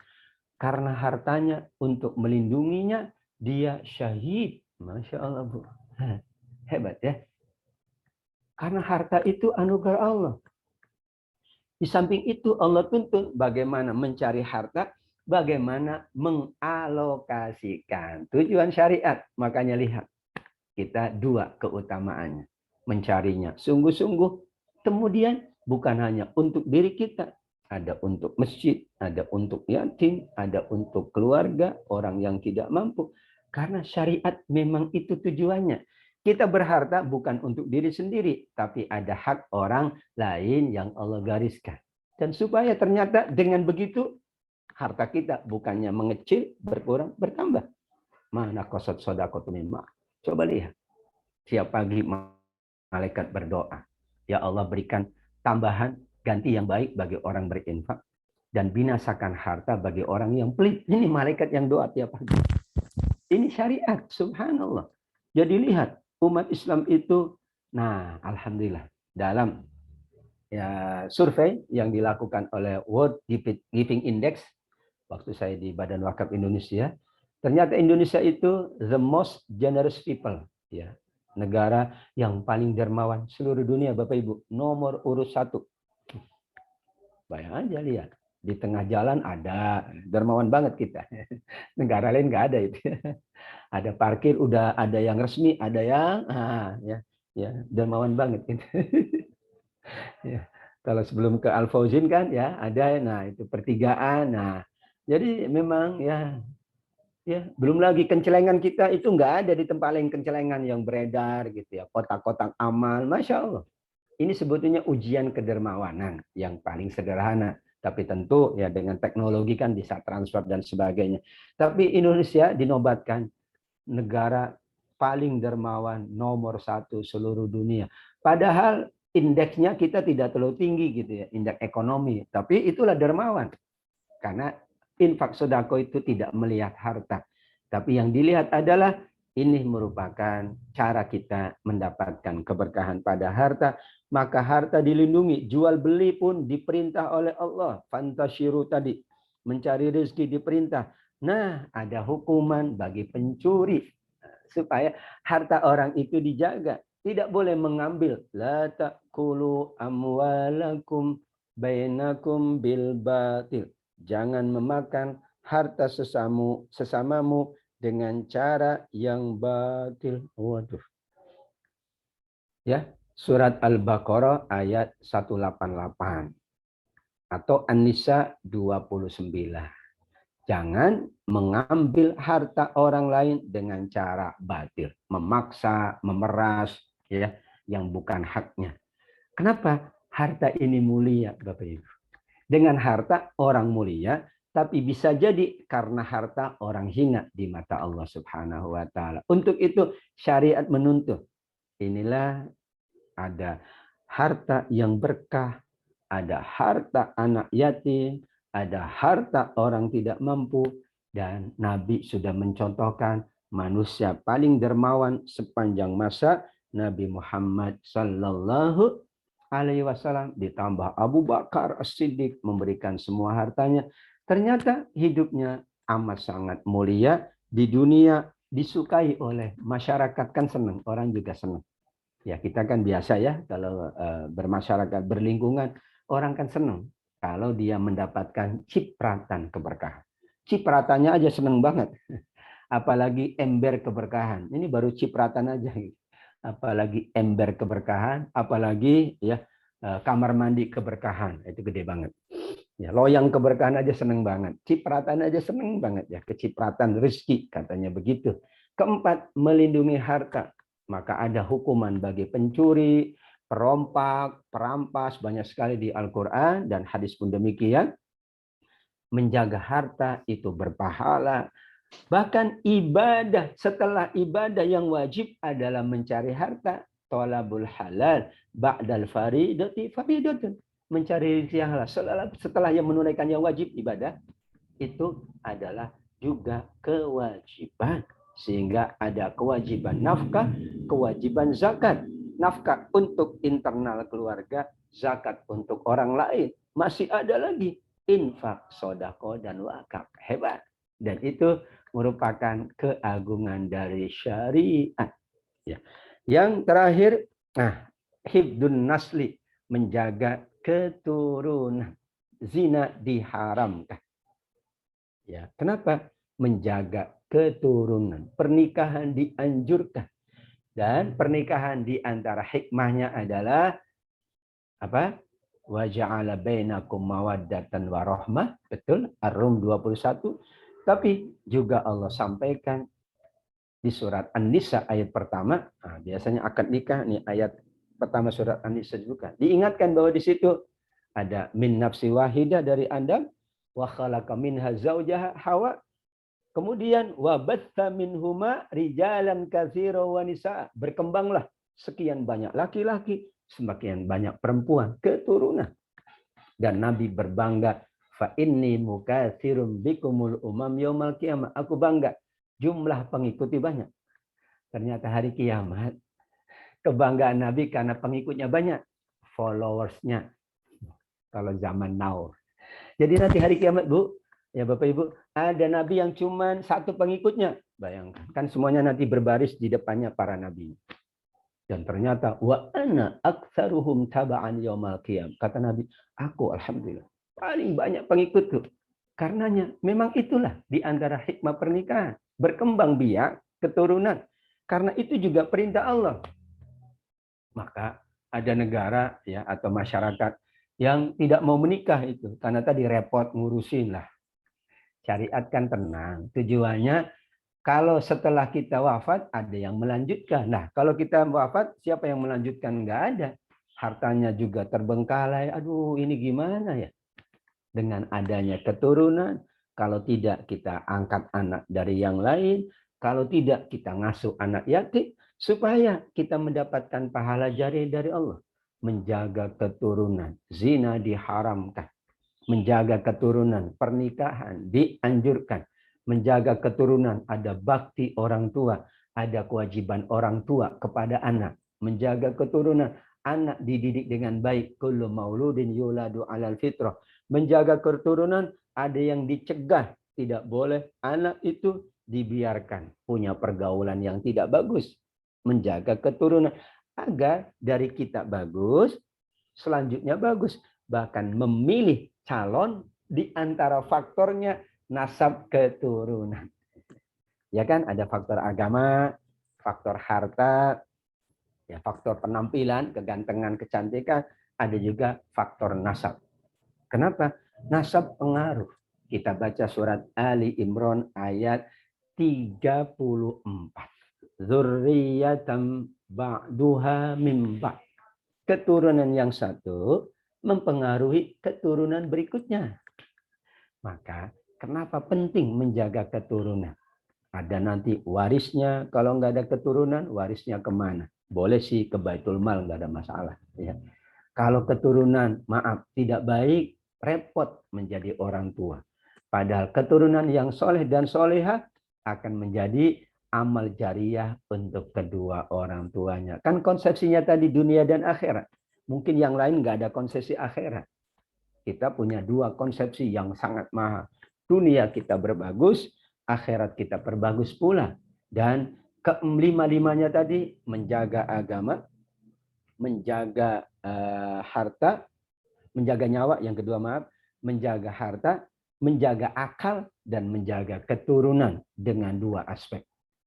karena hartanya untuk melindunginya, dia syahid. Masya Allah, Bu. Hebat ya. Karena harta itu anugerah Allah. Di samping itu Allah tuntun bagaimana mencari harta, bagaimana mengalokasikan. Tujuan syariat, makanya lihat. Kita dua keutamaannya. Mencarinya sungguh-sungguh. Kemudian bukan hanya untuk diri kita. Ada untuk masjid, ada untuk yatim, ada untuk keluarga, orang yang tidak mampu. Karena syariat memang itu tujuannya. Kita berharta bukan untuk diri sendiri, tapi ada hak orang lain yang Allah gariskan. Dan supaya ternyata dengan begitu, harta kita bukannya mengecil, berkurang, bertambah. Mana qasad shadaqatu mimma. Coba lihat. Tiap pagi malaikat berdoa. Ya Allah, berikan tambahan, ganti yang baik bagi orang berinfak. Dan binasakan harta bagi orang yang pelit. Ini malaikat yang doa tiap pagi. Ini syariat, subhanallah. Jadi lihat, umat Islam itu, nah alhamdulillah, dalam survei yang dilakukan oleh World Giving Index, waktu saya di Badan Wakaf Indonesia, ternyata Indonesia itu the most generous people, ya, negara yang paling dermawan seluruh dunia, Bapak Ibu, nomor urut 1. Bayang aja lihat, di tengah jalan ada, dermawan banget kita. Negara lain nggak ada itu. Ada parkir, udah ada yang resmi, ada yang ya dermawan banget gitu. Ya. Kalau sebelum ke Al Fauzin kan ya ada, nah itu pertigaan. Nah, jadi memang ya belum lagi kencelengan kita itu nggak ada di tempat lain, kencelengan yang beredar gitu ya, kotak-kotak amal, masya Allah. Ini sebetulnya ujian kedermawanan yang paling sederhana. Tapi tentu ya dengan teknologi kan bisa transfer dan sebagainya. Tapi Indonesia dinobatkan negara paling dermawan nomor 1 seluruh dunia. Padahal indeksnya kita tidak terlalu tinggi gitu ya, indeks ekonomi. Tapi itulah dermawan. Karena infak sedekah itu tidak melihat harta. Tapi yang dilihat adalah ini merupakan cara kita mendapatkan keberkahan pada harta. Maka harta dilindungi. Jual beli pun diperintah oleh Allah. Fantasyiru tadi. Mencari rezeki diperintah. Nah, ada hukuman bagi pencuri. Supaya harta orang itu dijaga. Tidak boleh mengambil. La ta'kulu amwalakum bainakum bil batil. Jangan memakan harta sesamamu dengan cara yang batil. Waduh. Ya, surat Al-Baqarah ayat 188 atau An-Nisa 29. Jangan mengambil harta orang lain dengan cara batil, memaksa, memeras ya, yang bukan haknya. Kenapa? Harta ini mulia, Bapak Ibu. Dengan harta orang mulia, tapi bisa jadi karena harta orang hina di mata Allah Subhanahu wa taala. Untuk itu syariat menuntut. Inilah ada harta yang berkah, ada harta anak yatim, ada harta orang tidak mampu, dan Nabi sudah mencontohkan manusia paling dermawan sepanjang masa Nabi Muhammad sallallahu alaihi wasallam, ditambah Abu Bakar As-Siddiq memberikan semua hartanya. Ternyata hidupnya amat sangat mulia di dunia, disukai oleh masyarakat, kan senang, orang juga senang. Ya, kita kan biasa ya kalau bermasyarakat, berlingkungan, orang kan senang kalau dia mendapatkan cipratan keberkahan. Cipratannya aja senang banget. Apalagi ember keberkahan. Ini baru cipratan aja. Apalagi ember keberkahan, apalagi ya kamar mandi keberkahan. Itu gede banget. Ya, loyang keberkahan aja seneng banget. Cipratan aja seneng banget ya. Kecipratan rezeki katanya begitu. Keempat, melindungi harta. Maka ada hukuman bagi pencuri, perompak, perampas, banyak sekali di Al-Quran dan hadis pun demikian. Menjaga harta itu berpahala. Bahkan ibadah, setelah ibadah yang wajib adalah mencari harta. Tolabul halal ba'dal faridati faridatun. Mencari rezeki yang halal setelah yang menunaikan yang wajib ibadah itu adalah juga kewajiban. Sehingga ada kewajiban nafkah, kewajiban zakat. Nafkah untuk internal keluarga, zakat untuk orang lain. Masih ada lagi infak, sodako, dan wakaf. Hebat. Dan itu merupakan keagungan dari syariat. Ya. Yang terakhir, hifdun nasli, menjaga keturunan. Zina diharamkan. Ya, kenapa? Menjaga keturunan. Pernikahan dianjurkan. Dan pernikahan di antara hikmahnya adalah apa? Wa ja'ala bainakum mawaddatan wa rahmah. Betul, Ar-Rum 21. Tapi juga Allah sampaikan di surat An-Nisa ayat pertama, nah, biasanya akad nikah nih ayat pertama surat An-Nisa juga. Diingatkan bahwa di situ ada min nafsi wahidah dari Adam, wa khalaqa minha zaujaha Hawa, kemudian wa batha minhuma rijalan katsira wa nisaa, berkembanglah sekian banyak laki-laki, semakin banyak perempuan, keturunan. Dan Nabi berbangga, fa inni mukatsirum bikumul umam yaumal qiyamah, aku bangga jumlah pengikuti banyak. Ternyata hari kiamat kebanggaan Nabi karena pengikutnya banyak, followersnya kalau zaman now. Jadi nanti hari kiamat, Bu, ya Bapak Ibu, ada Nabi yang cuma satu pengikutnya. Bayangkan, kan semuanya nanti berbaris di depannya para Nabi. Dan ternyata, wa ana aktsaruhum taba'an yaumal qiyam. Kata Nabi, aku alhamdulillah paling banyak pengikutku. Karenanya, memang itulah di antara hikmah pernikahan. Berkembang biak keturunan. Karena itu juga perintah Allah. Maka ada negara ya atau masyarakat yang tidak mau menikah itu. Karena tadi repot ngurusin lah. Syariat kan tenang. Tujuannya kalau setelah kita wafat ada yang melanjutkan. Nah kalau kita wafat siapa yang melanjutkan? Nggak ada. Hartanya juga terbengkalai. Aduh ini gimana ya? Dengan adanya keturunan, kalau tidak kita angkat anak dari yang lain, kalau tidak kita ngasuh anak yatim, supaya kita mendapatkan pahala jariah dari Allah. Menjaga keturunan, zina diharamkan. Menjaga keturunan, pernikahan dianjurkan. Menjaga keturunan, ada bakti orang tua, ada kewajiban orang tua kepada anak. Menjaga keturunan, anak dididik dengan baik. Kullu mauludin yuladu alal fitrah. Menjaga keturunan, ada yang dicegah. Tidak boleh anak itu dibiarkan punya pergaulan yang tidak bagus. Menjaga keturunan agar dari kita bagus, selanjutnya bagus. Bahkan memilih calon di antara faktornya nasab keturunan. Ya kan, ada faktor agama, faktor harta, ya faktor penampilan, kegantengan, kecantikan, ada juga faktor nasab. Kenapa? Nasab pengaruh. Kita baca surat Ali Imran ayat 34. Dzurriyyatan ba'duha min ba'd. Keturunan yang satu mempengaruhi keturunan berikutnya. Maka kenapa penting menjaga keturunan? Ada nanti warisnya, kalau nggak ada keturunan, warisnya kemana? Boleh sih ke Baitul Mal, nggak ada masalah. Ya. Kalau keturunan, maaf, tidak baik, repot menjadi orang tua. Padahal keturunan yang soleh dan soleha akan menjadi amal jariah untuk kedua orang tuanya. Kan konsepsinya tadi dunia dan akhirat. Mungkin yang lain nggak ada konsepsi akhirat. Kita punya dua konsepsi yang sangat mahal. Dunia kita berbagus, akhirat kita berbagus pula. Dan kelima-limanya tadi menjaga agama, menjaga harta, menjaga nyawa, yang kedua maaf, menjaga harta, menjaga akal, dan menjaga keturunan dengan dua aspek.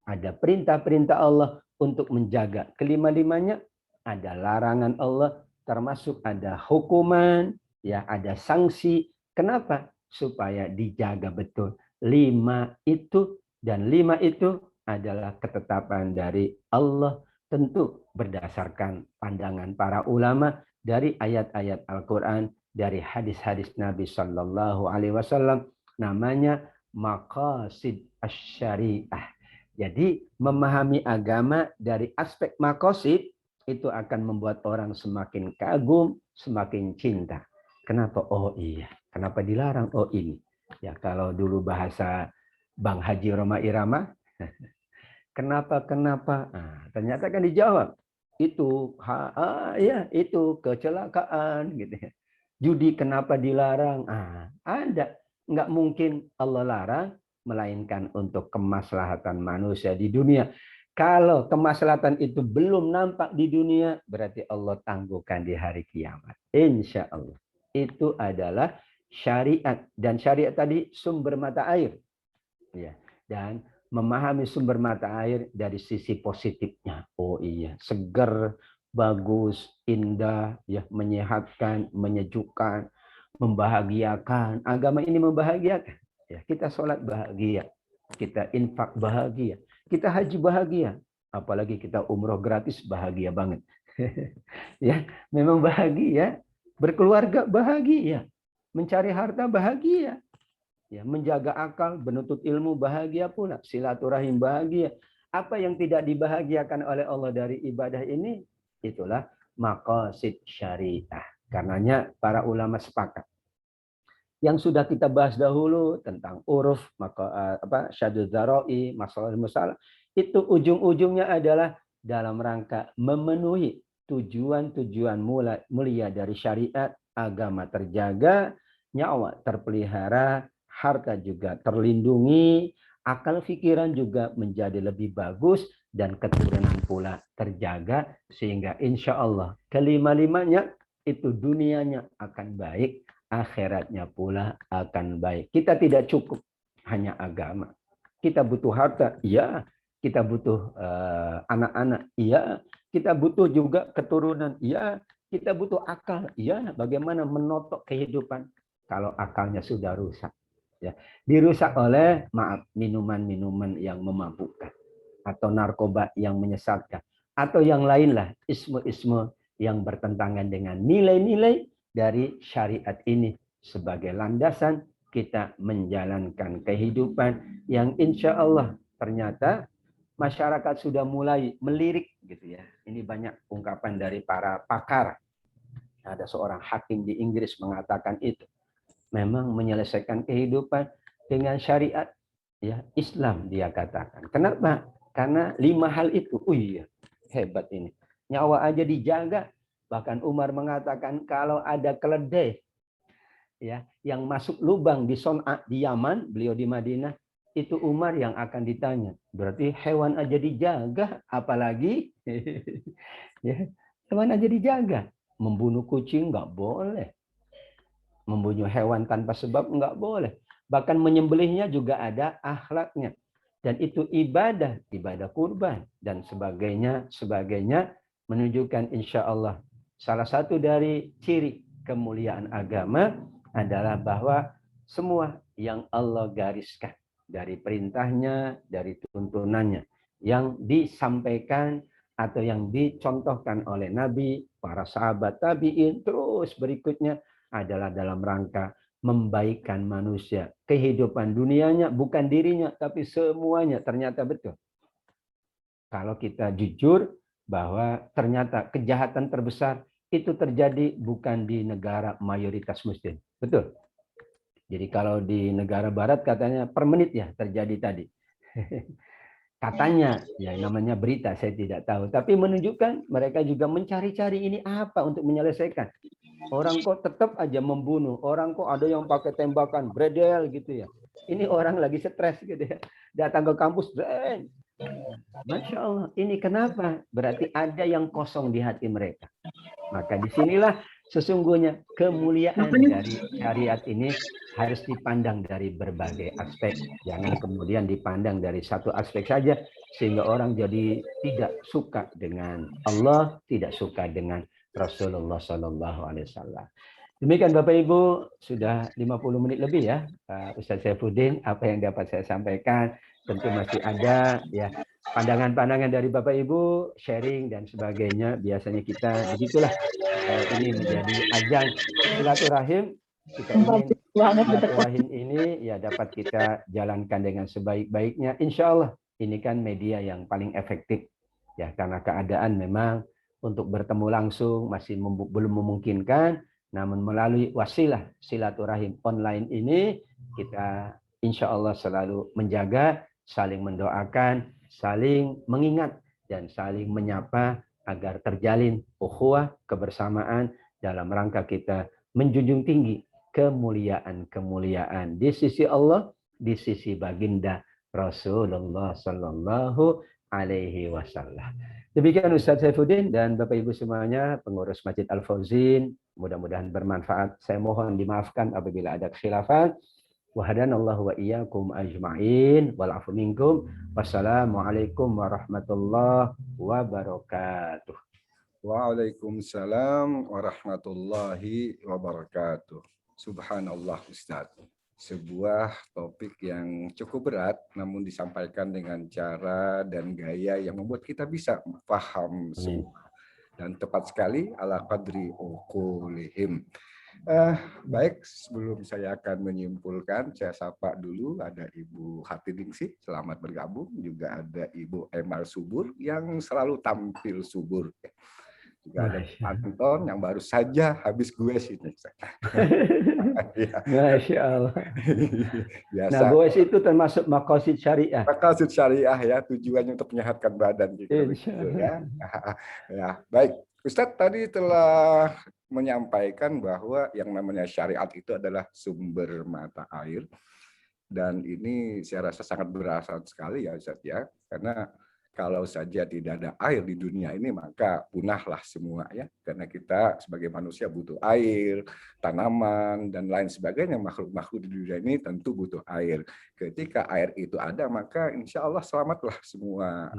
Ada perintah-perintah Allah untuk menjaga kelima-limanya, ada larangan Allah, termasuk ada hukuman, ya ada sanksi. Kenapa? Supaya dijaga betul. 5 itu, dan 5 itu adalah ketetapan dari Allah, tentu berdasarkan pandangan para ulama dari ayat-ayat Al-Quran, dari hadis-hadis Nabi Sallallahu Alaihi Wasallam, namanya maqasid asy-syariah. Jadi memahami agama dari aspek maqasid itu akan membuat orang semakin kagum, semakin cinta. Kenapa? Oh iya. Kenapa dilarang? Oh ini. Ya kalau dulu bahasa Bang Haji Roma Irama, kenapa? Nah, ternyata kan dijawab. Itu ya itu kecelakaan gitu ya. Judi kenapa dilarang? Ada. Nggak mungkin Allah larang, melainkan untuk kemaslahatan manusia di dunia. Kalau kemaslahatan itu belum nampak di dunia, berarti Allah tangguhkan di hari kiamat. Insya Allah. Itu adalah syariat. Dan syariat tadi sumber mata air. Ya. Dan memahami sumber mata air dari sisi positifnya. Oh iya, seger, bagus, indah, ya menyehatkan, menyejukkan, membahagiakan. Agama ini membahagiakan. Ya, kita sholat bahagia, kita infak bahagia, Kita haji bahagia, apalagi kita umroh gratis bahagia banget. Ya, memang bahagia, berkeluarga bahagia, mencari harta bahagia, ya, menjaga akal, menuntut ilmu bahagia pula, silaturahim bahagia. Apa yang tidak dibahagiakan oleh Allah dari ibadah ini, itulah maqasid syariah. Karenanya para ulama sepakat. Yang sudah kita bahas dahulu tentang uruf, maka syadud dzara'i, masalah itu ujung-ujungnya adalah dalam rangka memenuhi tujuan-tujuan mulia dari syariat, agama terjaga, nyawa terpelihara, harta juga terlindungi, akal pikiran juga menjadi lebih bagus, dan keturunan pula terjaga, sehingga insya Allah kelima-limanya itu dunianya akan baik, akhiratnya pula akan baik. Kita tidak cukup hanya agama. Kita butuh harta, iya. Kita butuh anak-anak, iya. Kita butuh juga keturunan, iya. Kita butuh akal, iya. Bagaimana menotok kehidupan kalau akalnya sudah rusak? Ya, dirusak oleh minuman-minuman yang memabukkan, atau narkoba yang menyesatkan, atau yang lainlah isme-isme yang bertentangan dengan nilai-nilai dari syariat ini sebagai landasan kita menjalankan kehidupan yang insya Allah ternyata masyarakat sudah mulai melirik gitu ya. Ini banyak ungkapan dari para pakar. Ada seorang hakim di Inggris mengatakan itu. Memang menyelesaikan kehidupan dengan syariat ya Islam, dia katakan. Kenapa? Karena 5 hal itu. Oh iya, hebat ini. Nyawa aja dijaga. Bahkan Umar mengatakan kalau ada keledai ya yang masuk lubang di Son'a di Yaman, beliau di Madinah, itu Umar yang akan ditanya. Berarti hewan aja dijaga, apalagi ya, hewan aja dijaga. Membunuh kucing nggak boleh. Membunuh hewan tanpa sebab nggak boleh. Bahkan menyembelihnya juga ada akhlaknya. Dan itu ibadah kurban dan sebagainya menunjukkan insya Allah salah satu dari ciri kemuliaan agama adalah bahwa semua yang Allah gariskan dari perintahnya, dari tuntunannya yang disampaikan atau yang dicontohkan oleh Nabi, para sahabat tabi'in, terus berikutnya adalah dalam rangka membaikkan manusia. Kehidupan dunianya bukan dirinya, tapi semuanya ternyata betul. Kalau kita jujur bahwa ternyata kejahatan terbesar itu terjadi bukan di negara mayoritas muslim. Betul. Jadi kalau di negara barat katanya per menit ya terjadi tadi. Katanya, ya namanya berita, saya tidak tahu. Tapi menunjukkan mereka juga mencari-cari ini apa untuk menyelesaikan. Orang kok tetap aja membunuh. Orang kok ada yang pakai tembakan, bredel gitu ya. Ini orang lagi stres gitu ya. Datang ke kampus, Masya Allah, ini kenapa? Berarti ada yang kosong di hati mereka. Maka disinilah sesungguhnya kemuliaan dari syariat ini harus dipandang dari berbagai aspek. Jangan kemudian dipandang dari satu aspek saja, sehingga orang jadi tidak suka dengan Allah, tidak suka dengan Rasulullah Sallallahu Alaihi Wasallam. Demikian Bapak Ibu, sudah 50 menit lebih ya, Ustaz Saifuddin, apa yang dapat saya sampaikan tentu masih ada ya pandangan-pandangan dari Bapak Ibu, sharing dan sebagainya. Biasanya kita begitulah, ini menjadi ajang silaturahim. Kita ingin silaturahim ini ya dapat kita jalankan dengan sebaik-baiknya. Insya Allah ini kan media yang paling efektif ya, karena keadaan memang untuk bertemu langsung masih belum memungkinkan. Namun melalui wasilah silaturahim online ini kita insya Allah selalu menjaga, saling mendoakan, saling mengingat, dan saling menyapa agar terjalin ukhuwah kebersamaan dalam rangka kita menjunjung tinggi kemuliaan-kemuliaan di sisi Allah, di sisi baginda Rasulullah Sallallahu Alaihi Wasallam. Demikian Ustaz Saifuddin dan Bapak Ibu semuanya, pengurus Masjid Al-Fauzin, mudah-mudahan bermanfaat. Saya mohon dimaafkan apabila ada khilafat. Wahadanallahu wa iyyakum ajma'in wal afu minkum. Wassalamualaikum warahmatullahi wabarakatuh. Waalaikumsalam warahmatullahi wabarakatuh. Subhanallah Ustaz. sebuah topik yang cukup berat, namun disampaikan dengan cara dan gaya yang membuat kita bisa paham Amin. semua. Dan tepat sekali ala qadri uqulihim. Baik, sebelum saya akan menyimpulkan, saya sapa dulu ada Ibu Hatiningsih, selamat bergabung. Juga ada Ibu Emal Subur yang selalu tampil subur. Juga ada Anton yang baru saja habis gue sini. Masya Allah. Nah, Biasa. goes itu termasuk maqasid syariah. Maqasid syariah ya, tujuannya untuk menyehatkan badan juga Insya begitu Allah. ya. Ya, baik. Ustadz tadi telah menyampaikan bahwa yang namanya syariat itu adalah sumber mata air, dan ini saya rasa sangat berasa sekali ya Ustadz ya, karena kalau saja tidak ada air di dunia ini maka punahlah semua ya, karena kita sebagai manusia butuh air, tanaman dan lain sebagainya, makhluk-makhluk di dunia ini tentu butuh air. Ketika air itu ada maka insya Allah selamatlah semua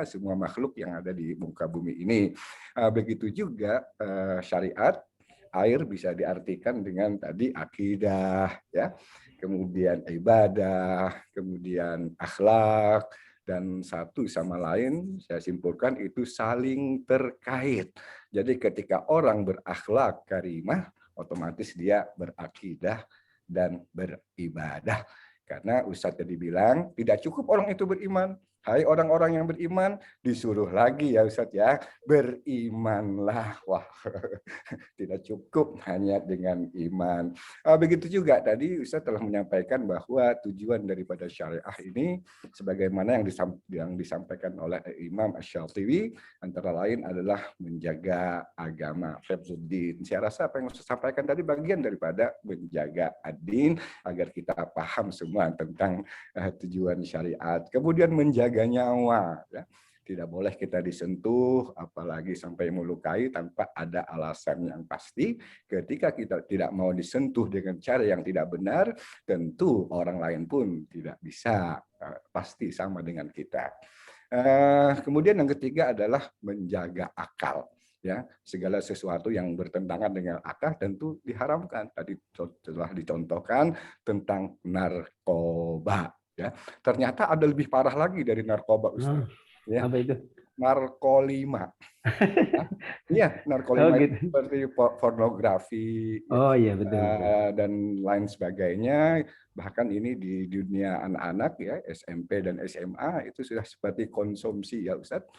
semua makhluk yang ada di muka bumi ini. Begitu juga syariat, air bisa diartikan dengan tadi akidah ya, kemudian ibadah, kemudian akhlak, dan satu sama lain saya simpulkan itu saling terkait. Jadi ketika orang berakhlak karimah, otomatis dia berakidah dan beribadah. Karena Ustadz tadi bilang tidak cukup orang itu beriman. Hai orang-orang yang beriman, disuruh lagi ya Ustadz ya, berimanlah. Wah, tidak cukup hanya dengan iman. Begitu juga tadi Ustadz telah menyampaikan bahwa tujuan daripada syariah ini sebagaimana yang disampaikan oleh Imam Asy-Syatibi antara lain adalah menjaga agama, hifdzuddin. Saya rasa apa yang saya sampaikan tadi bagian daripada menjaga ad-din agar kita paham semua tentang tujuan syariat. Kemudian menjaga nyawa ya. Tidak boleh kita disentuh, apalagi sampai melukai tanpa ada alasan yang pasti. Ketika kita tidak mau disentuh dengan cara yang tidak benar, tentu orang lain pun tidak bisa pasti sama dengan kita. Kemudian yang ketiga adalah menjaga akal. Ya, segala sesuatu yang bertentangan dengan akal tentu diharamkan. Tadi telah dicontohkan tentang narkoba. Ya, ternyata ada lebih parah lagi dari narkoba, Ustaz. Ya, Apa itu? narkolima. Iya, Oh narkolima itu gitu. seperti pornografi ya, Oh iya betul. dan lain sebagainya. Bahkan ini di dunia anak-anak ya, SMP dan SMA itu sudah seperti konsumsi ya Ustadz.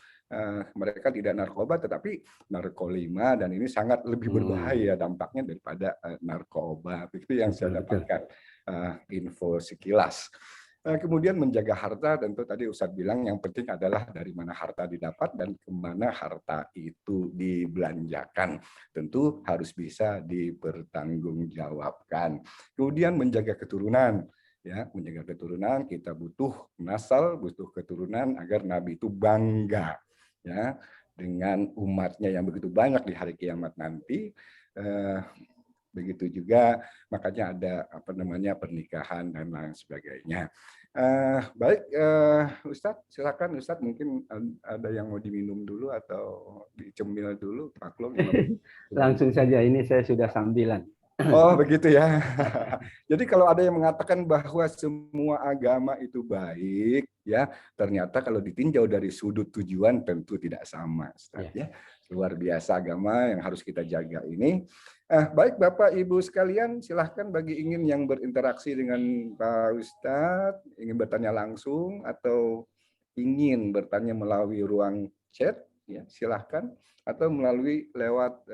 Mereka tidak narkoba tetapi narkolima, dan ini sangat lebih berbahaya dampaknya daripada narkoba. Itu yang saya dapatkan info sekilas. Kemudian menjaga harta, tentu tadi Ustadz bilang yang penting adalah dari mana harta didapat dan kemana harta itu dibelanjakan. Tentu harus bisa dipertanggungjawabkan. Kemudian menjaga keturunan. Ya, menjaga keturunan kita butuh nasal, butuh keturunan agar Nabi itu bangga ya dengan umatnya yang begitu banyak di hari kiamat nanti. Begitu juga makanya ada pernikahan dan lain sebagainya. Baik, Ustadz, silakan Ustadz, mungkin ada yang mau diminum dulu atau dicemil dulu, maklum. Langsung saja, ini saya sudah sambilan. Oh begitu ya. Jadi kalau ada yang mengatakan bahwa semua agama itu baik, ya ternyata kalau ditinjau dari sudut tujuan tentu tidak sama, Ustaz, ya. Luar biasa agama yang harus kita jaga ini. Baik Bapak Ibu sekalian, silahkan bagi ingin yang berinteraksi dengan Pak Ustadz, ingin bertanya langsung atau ingin bertanya melalui ruang chat, ya silahkan, atau melalui lewat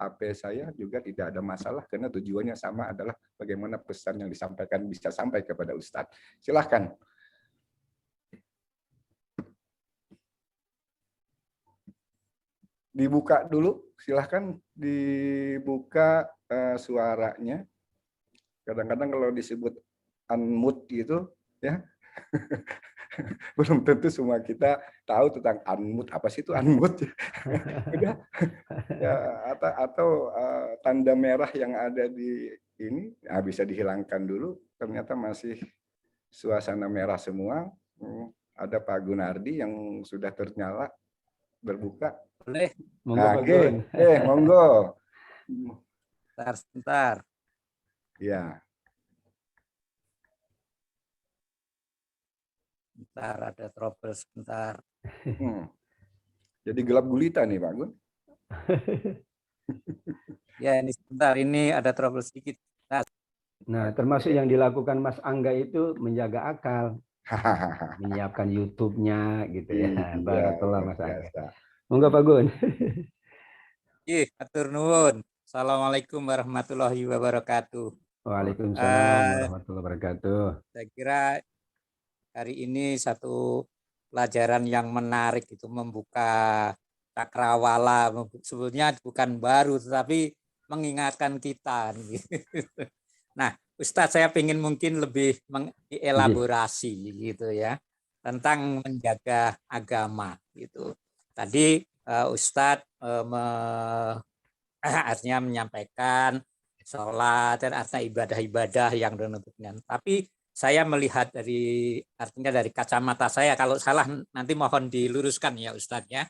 HP saya juga tidak ada masalah, karena tujuannya sama, adalah bagaimana pesan yang disampaikan bisa sampai kepada Ustadz. Silahkan. Dibuka dulu, silahkan dibuka suaranya. Kadang-kadang kalau disebut unmute gitu, ya belum tentu semua kita tahu tentang unmute. Apa sih itu unmute? Udah ya, atau tanda merah yang ada di ini bisa dihilangkan dulu. Ternyata masih suasana merah semua. Ada Pak Gunardi yang sudah ternyala berbuka. Boleh. Monggo Pak Gun. Monggo. Sebentar. Ya. sebentar, ada trouble sebentar. Jadi gelap gulita nih Pak Gun. Ya, ini sebentar, ini ada trouble sedikit. Nah, termasuk yang dilakukan Mas Angga itu menjaga akal, menyiapkan YouTube-nya gitu ya. Barakallah Mas Angga. Monggo Pak Gun. Matur nuwun. Assalamualaikum warahmatullahi wabarakatuh. Waalaikumsalam warahmatullahi wabarakatuh. Saya kira hari ini satu pelajaran yang menarik, itu membuka cakrawala, sebetulnya bukan baru tetapi mengingatkan kita. Nah, Ustadz, saya ingin mungkin lebih mengelaborasi gitu ya tentang menjaga agama gitu. Tadi Ustadz artinya menyampaikan sholat dan artinya ibadah-ibadah yang menentukan. Tapi saya melihat artinya dari kacamata saya, kalau salah nanti mohon diluruskan ya Ustadz ya,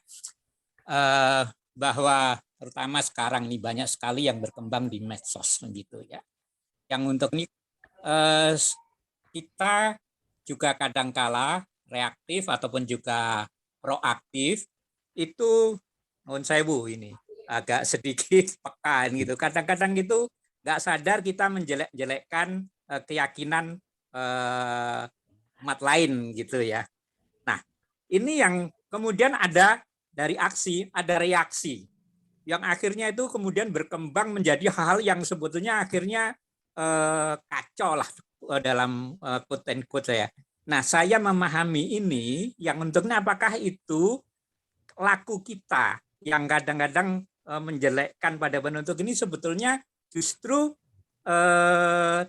bahwa terutama sekarang ini banyak sekali yang berkembang di medsos gitu ya. Yang untuk ini kita juga kadangkala reaktif ataupun juga proaktif itu, mohon saya Bu, ini agak sedikit pekan gitu. Kadang-kadang itu nggak sadar kita menjelek-jelekkan keyakinan umat lain gitu ya. Nah, ini yang kemudian ada dari aksi, ada reaksi yang akhirnya itu kemudian berkembang menjadi hal yang sebetulnya akhirnya kacau lah dalam quote and quote saya. Nah, saya memahami ini yang untuknya apakah itu laku kita yang kadang-kadang menjelekkan pada penuntut ini sebetulnya justru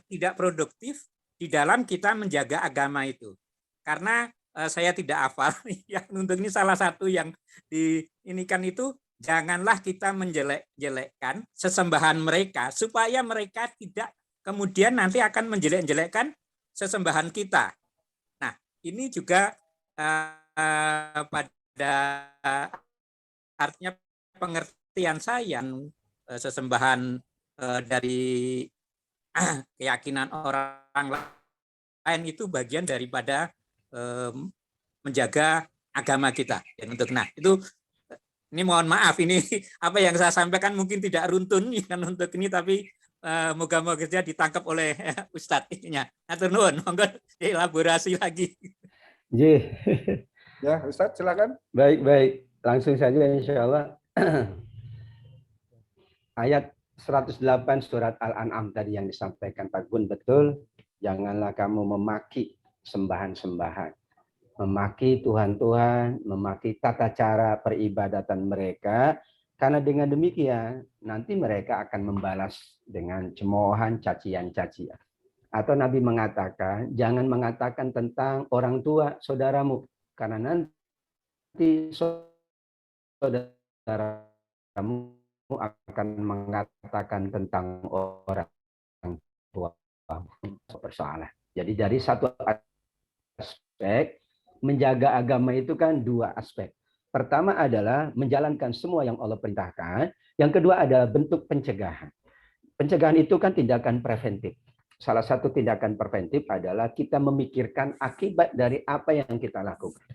tidak produktif di dalam kita menjaga agama itu. Karena saya tidak hafal, yang untuk ini salah satu yang diinikan itu, janganlah kita menjelek-jelekkan sesembahan mereka supaya mereka tidak kemudian nanti akan menjelek-jelekkan sesembahan kita. Nah, ini juga pada artinya pengertian saya, sesembahan dari keyakinan orang lain itu bagian daripada menjaga agama kita. Nah, itu ini mohon maaf, ini apa yang saya sampaikan mungkin tidak runtun ya untuk ini, tapi moga-moga ditangkap oleh Ustadz-nya. Atur nuwun, monggo elaborasi lagi. Ya, Ustadz silakan. Baik. Langsung saja insya Allah. Ayat 108 surat Al-An'am tadi yang disampaikan Pak Gun betul. Janganlah kamu memaki sembahan-sembahan, memaki Tuhan-Tuhan, memaki tata cara peribadatan mereka. Karena dengan demikian, nanti mereka akan membalas dengan cemoohan, cacian-cacian. Atau Nabi mengatakan, jangan mengatakan tentang orang tua saudaramu, karena nanti saudaramu akan mengatakan tentang orang tua bersalah. Jadi dari satu aspek, menjaga agama itu kan dua aspek. Pertama adalah menjalankan semua yang Allah perintahkan. Yang kedua adalah bentuk pencegahan. Pencegahan itu kan tindakan preventif. Salah satu tindakan preventif adalah kita memikirkan akibat dari apa yang kita lakukan.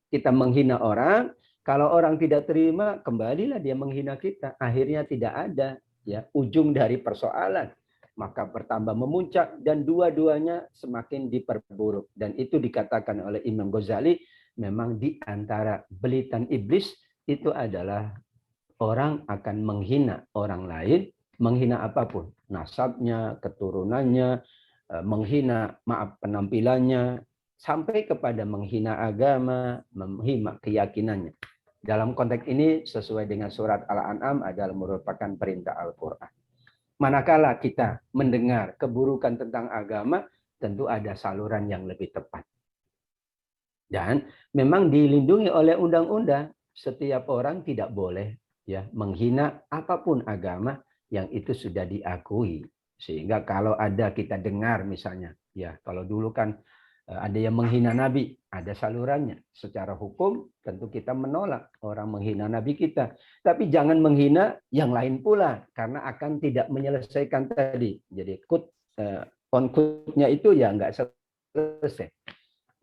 Kita menghina orang, kalau orang tidak terima, kembalilah dia menghina kita. Akhirnya tidak ada ya ujung dari persoalan. Maka bertambah memuncak dan dua-duanya semakin diperburuk. Dan itu dikatakan oleh Imam Ghazali, memang di antara belitan iblis itu adalah orang akan menghina orang lain, menghina apapun, nasabnya, keturunannya, menghina penampilannya, sampai kepada menghina agama, menghina keyakinannya. Dalam konteks ini sesuai dengan surat Al-An'am adalah merupakan perintah Al-Quran. Manakala kita mendengar keburukan tentang agama, tentu ada saluran yang lebih tepat. Dan memang dilindungi oleh undang-undang, setiap orang tidak boleh ya menghina apapun agama yang itu sudah diakui. Sehingga kalau ada kita dengar misalnya, ya kalau dulu kan ada yang menghina Nabi, ada salurannya. Secara hukum tentu kita menolak orang menghina Nabi kita. Tapi jangan menghina yang lain pula, karena akan tidak menyelesaikan tadi. Jadi konfliknya itu ya nggak selesai.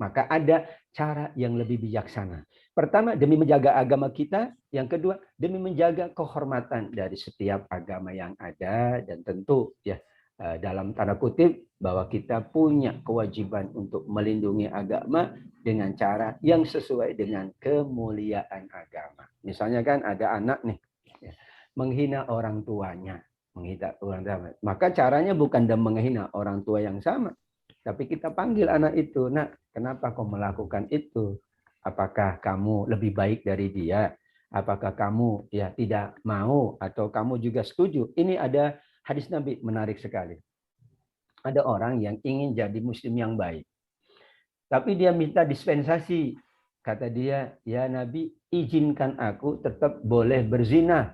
Maka ada cara yang lebih bijaksana. Pertama, demi menjaga agama kita. Yang kedua, demi menjaga kehormatan dari setiap agama yang ada. Dan tentu ya dalam tanda kutip bahwa kita punya kewajiban untuk melindungi agama dengan cara yang sesuai dengan kemuliaan agama. Misalnya kan ada anak nih ya, menghina orang tuanya, maka caranya bukan dan menghina orang tua yang sama, tapi kita panggil anak itu, nak, kenapa kau melakukan itu? Apakah kamu lebih baik dari dia? Apakah kamu ya tidak mau atau kamu juga setuju? Ini ada hadis Nabi menarik sekali. Ada orang yang ingin jadi muslim yang baik, tapi dia minta dispensasi. Kata dia, ya Nabi, izinkan aku tetap boleh berzina.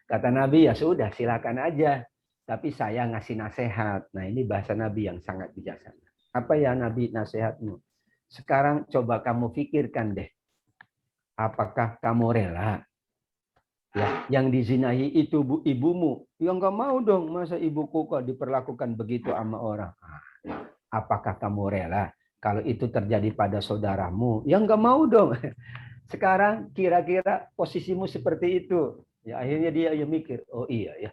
Kata Nabi, ya sudah, silakan aja. Tapi saya ngasih nasihat. Nah, ini bahasa Nabi yang sangat bijaksana. Apa ya Nabi nasihatmu? Sekarang coba kamu pikirkan deh. Apakah kamu rela ya, yang dizinahi itu ibumu? Ya nggak mau dong, masa ibuku kok diperlakukan begitu sama orang. Apakah kamu rela kalau itu terjadi pada saudaramu? Ya nggak mau dong. Sekarang kira-kira posisimu seperti itu. Ya akhirnya dia mikir, oh iya ya,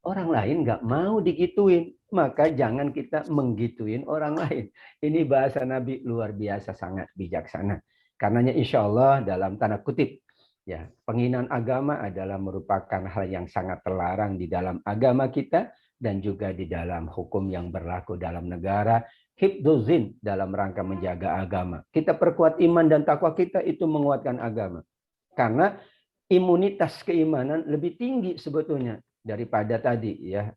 orang lain nggak mau digituin, maka jangan kita menggituin orang lain. Ini bahasa Nabi luar biasa, sangat bijaksana. Karenanya insya Allah dalam tanda kutip, ya penghinaan agama adalah merupakan hal yang sangat terlarang di dalam agama kita dan juga di dalam hukum yang berlaku dalam negara. Hifdzuzin dalam rangka menjaga agama. Kita perkuat iman dan takwa kita, itu menguatkan agama. Karena imunitas keimanan lebih tinggi sebetulnya daripada tadi ya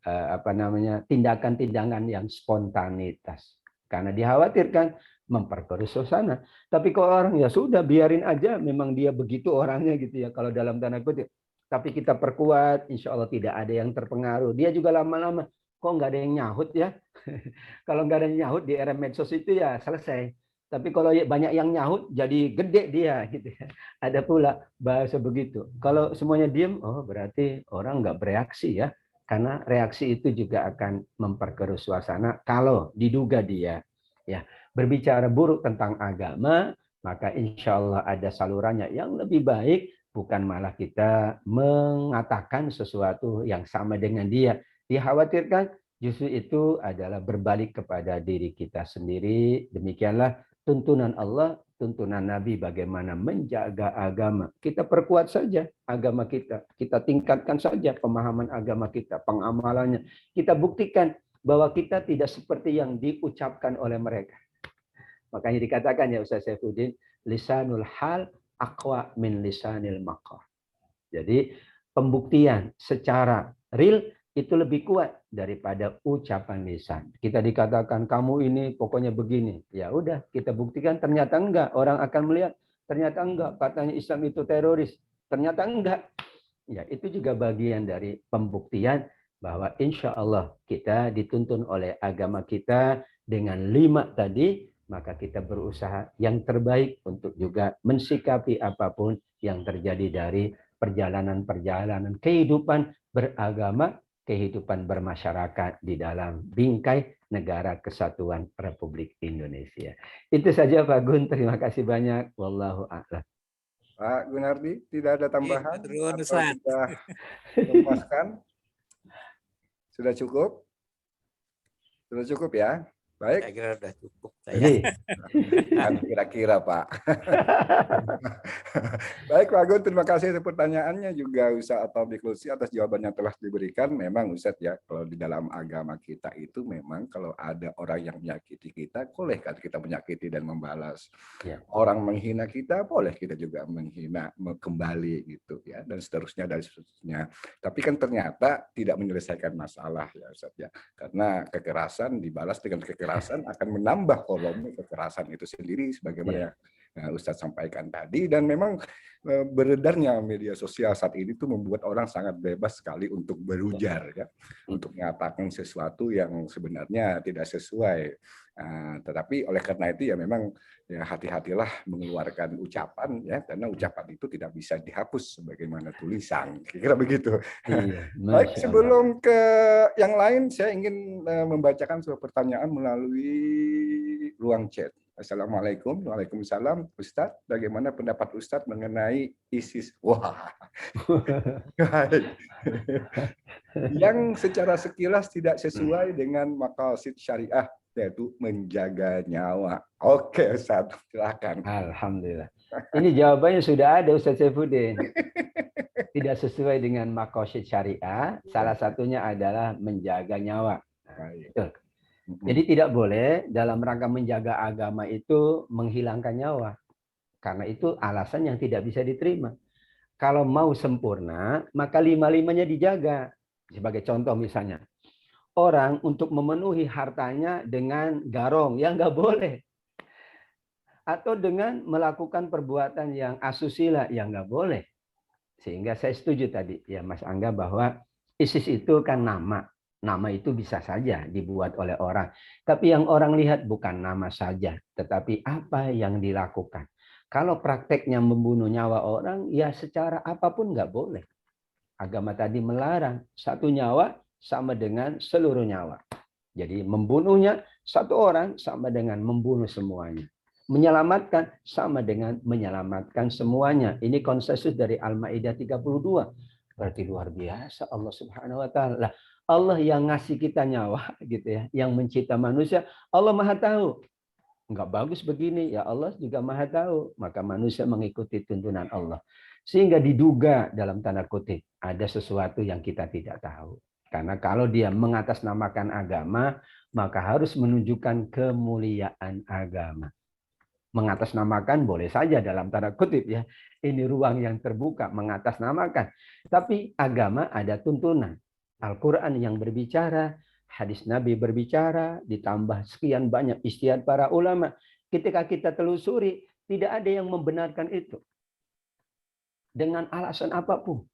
tindakan-tindakan yang spontanitas. Karena dikhawatirkan memperkeruh suasana. Tapi kalau orang ya sudah biarin aja, memang dia begitu orangnya gitu ya, kalau dalam tanda kutip. Tapi kita perkuat, insya Allah tidak ada yang terpengaruh. Dia juga lama-lama kok nggak ada yang nyahut ya. Kalau nggak ada yang nyahut di era medsos itu ya selesai. Tapi kalau banyak yang nyahut jadi gede dia gitu ya. Ada pula bahasa begitu. Kalau semuanya diem, oh berarti orang nggak bereaksi ya. Karena reaksi itu juga akan memperkeruh suasana kalau diduga dia ya berbicara buruk tentang agama, maka insya Allah ada salurannya yang lebih baik, bukan malah kita mengatakan sesuatu yang sama dengan dia. Dikhawatirkan justru itu adalah berbalik kepada diri kita sendiri. Demikianlah tuntunan Allah, tuntunan Nabi bagaimana menjaga agama. Kita perkuat saja agama kita. Kita tingkatkan saja pemahaman agama kita, pengamalannya. Kita buktikan bahwa kita tidak seperti yang diucapkan oleh mereka. Makanya dikatakan ya Ustaz Saifuddin, lisanul hal aqwa min lisanil maqal. Jadi pembuktian secara real itu lebih kuat daripada ucapan lisan. Kita dikatakan kamu ini pokoknya begini. Ya udah, kita buktikan ternyata enggak. Orang akan melihat ternyata enggak. Katanya Islam itu teroris. Ternyata enggak. Ya, itu juga bagian dari pembuktian bahwa insya Allah kita dituntun oleh agama kita dengan 5 tadi, maka kita berusaha yang terbaik untuk juga mensikapi apapun yang terjadi dari perjalanan-perjalanan kehidupan beragama, kehidupan bermasyarakat di dalam bingkai negara kesatuan Republik Indonesia. Itu saja Pak Gun, terima kasih banyak. Wallahu a'lam. Pak Gunardi, tidak ada tambahan atau Ustaz. sudah memuaskan? Sudah cukup? Sudah cukup ya? Baik. Saya kira sudah cukup. Saya. Kira-kira Pak. Baik Pak Gun, terima kasih atas pertanyaannya, juga Ustaz Taufik Lutfi atas jawaban yang telah diberikan. Memang Ustaz ya, kalau di dalam agama kita itu memang kalau ada orang yang menyakiti kita, boleh kan kita menyakiti dan membalas. Ya. Orang menghina kita, boleh kita juga menghina kembali gitu ya, dan seterusnya dan seterusnya. Tapi kan ternyata tidak menyelesaikan masalah ya Ustaz ya. Karena kekerasan dibalas dengan kekerasan akan menambah volume kekerasan itu sendiri, sebagaimana Ustadz sampaikan tadi. Dan memang beredarnya media sosial saat ini tuh membuat orang sangat bebas sekali untuk berujar ya, untuk mengatakan sesuatu yang sebenarnya tidak sesuai. Tetapi oleh karena itu ya memang ya hati-hatilah mengeluarkan ucapan ya, karena ucapan itu tidak bisa dihapus sebagaimana tulisan, kira-kira begitu. Iya, baik, sebelum ke yang lain saya ingin membacakan sebuah pertanyaan melalui ruang chat. Assalamualaikum, waalaikumsalam. Ustadz, bagaimana pendapat Ustadz mengenai ISIS? Wah, yang secara sekilas tidak sesuai dengan maqasid syariah, yaitu menjaga nyawa. Oke, Ustadz, silakan. Alhamdulillah. Ini jawabannya sudah ada, Ustaz Saifuddin. Tidak sesuai dengan maqasid syariah, salah satunya adalah menjaga nyawa. Nah, jadi tidak boleh dalam rangka menjaga agama itu menghilangkan nyawa. Karena itu alasan yang tidak bisa diterima. Kalau mau sempurna, maka lima-limanya dijaga. Sebagai contoh misalnya, orang untuk memenuhi hartanya dengan garong, ya nggak boleh. Atau dengan melakukan perbuatan yang asusila, ya nggak boleh. Sehingga saya setuju tadi, ya Mas Angga, bahwa ISIS itu kan nama. Nama itu bisa saja dibuat oleh orang. Tapi yang orang lihat bukan nama saja, tetapi apa yang dilakukan. Kalau prakteknya membunuh nyawa orang, ya secara apapun nggak boleh. Agama tadi melarang. Satu nyawa sama dengan seluruh nyawa. Jadi membunuhnya satu orang sama dengan membunuh semuanya. Menyelamatkan sama dengan menyelamatkan semuanya. Ini konsensus dari Al-Maidah 32. Berarti luar biasa Allah Subhanahu wa taala. Allah yang ngasih kita nyawa gitu ya, yang mencipta manusia, Allah Maha tahu. Enggak bagus begini, ya Allah juga Maha tahu. Maka manusia mengikuti tuntunan Allah. Sehingga diduga dalam tanda kutip ada sesuatu yang kita tidak tahu. Karena kalau dia mengatasnamakan agama, maka harus menunjukkan kemuliaan agama. Mengatasnamakan boleh saja dalam tanda kutip ya. Ini ruang yang terbuka mengatasnamakan. Tapi agama ada tuntunan. Al-Quran yang berbicara, hadis Nabi berbicara, ditambah sekian banyak ijtihad para ulama. Ketika kita telusuri, tidak ada yang membenarkan itu. Dengan alasan apapun.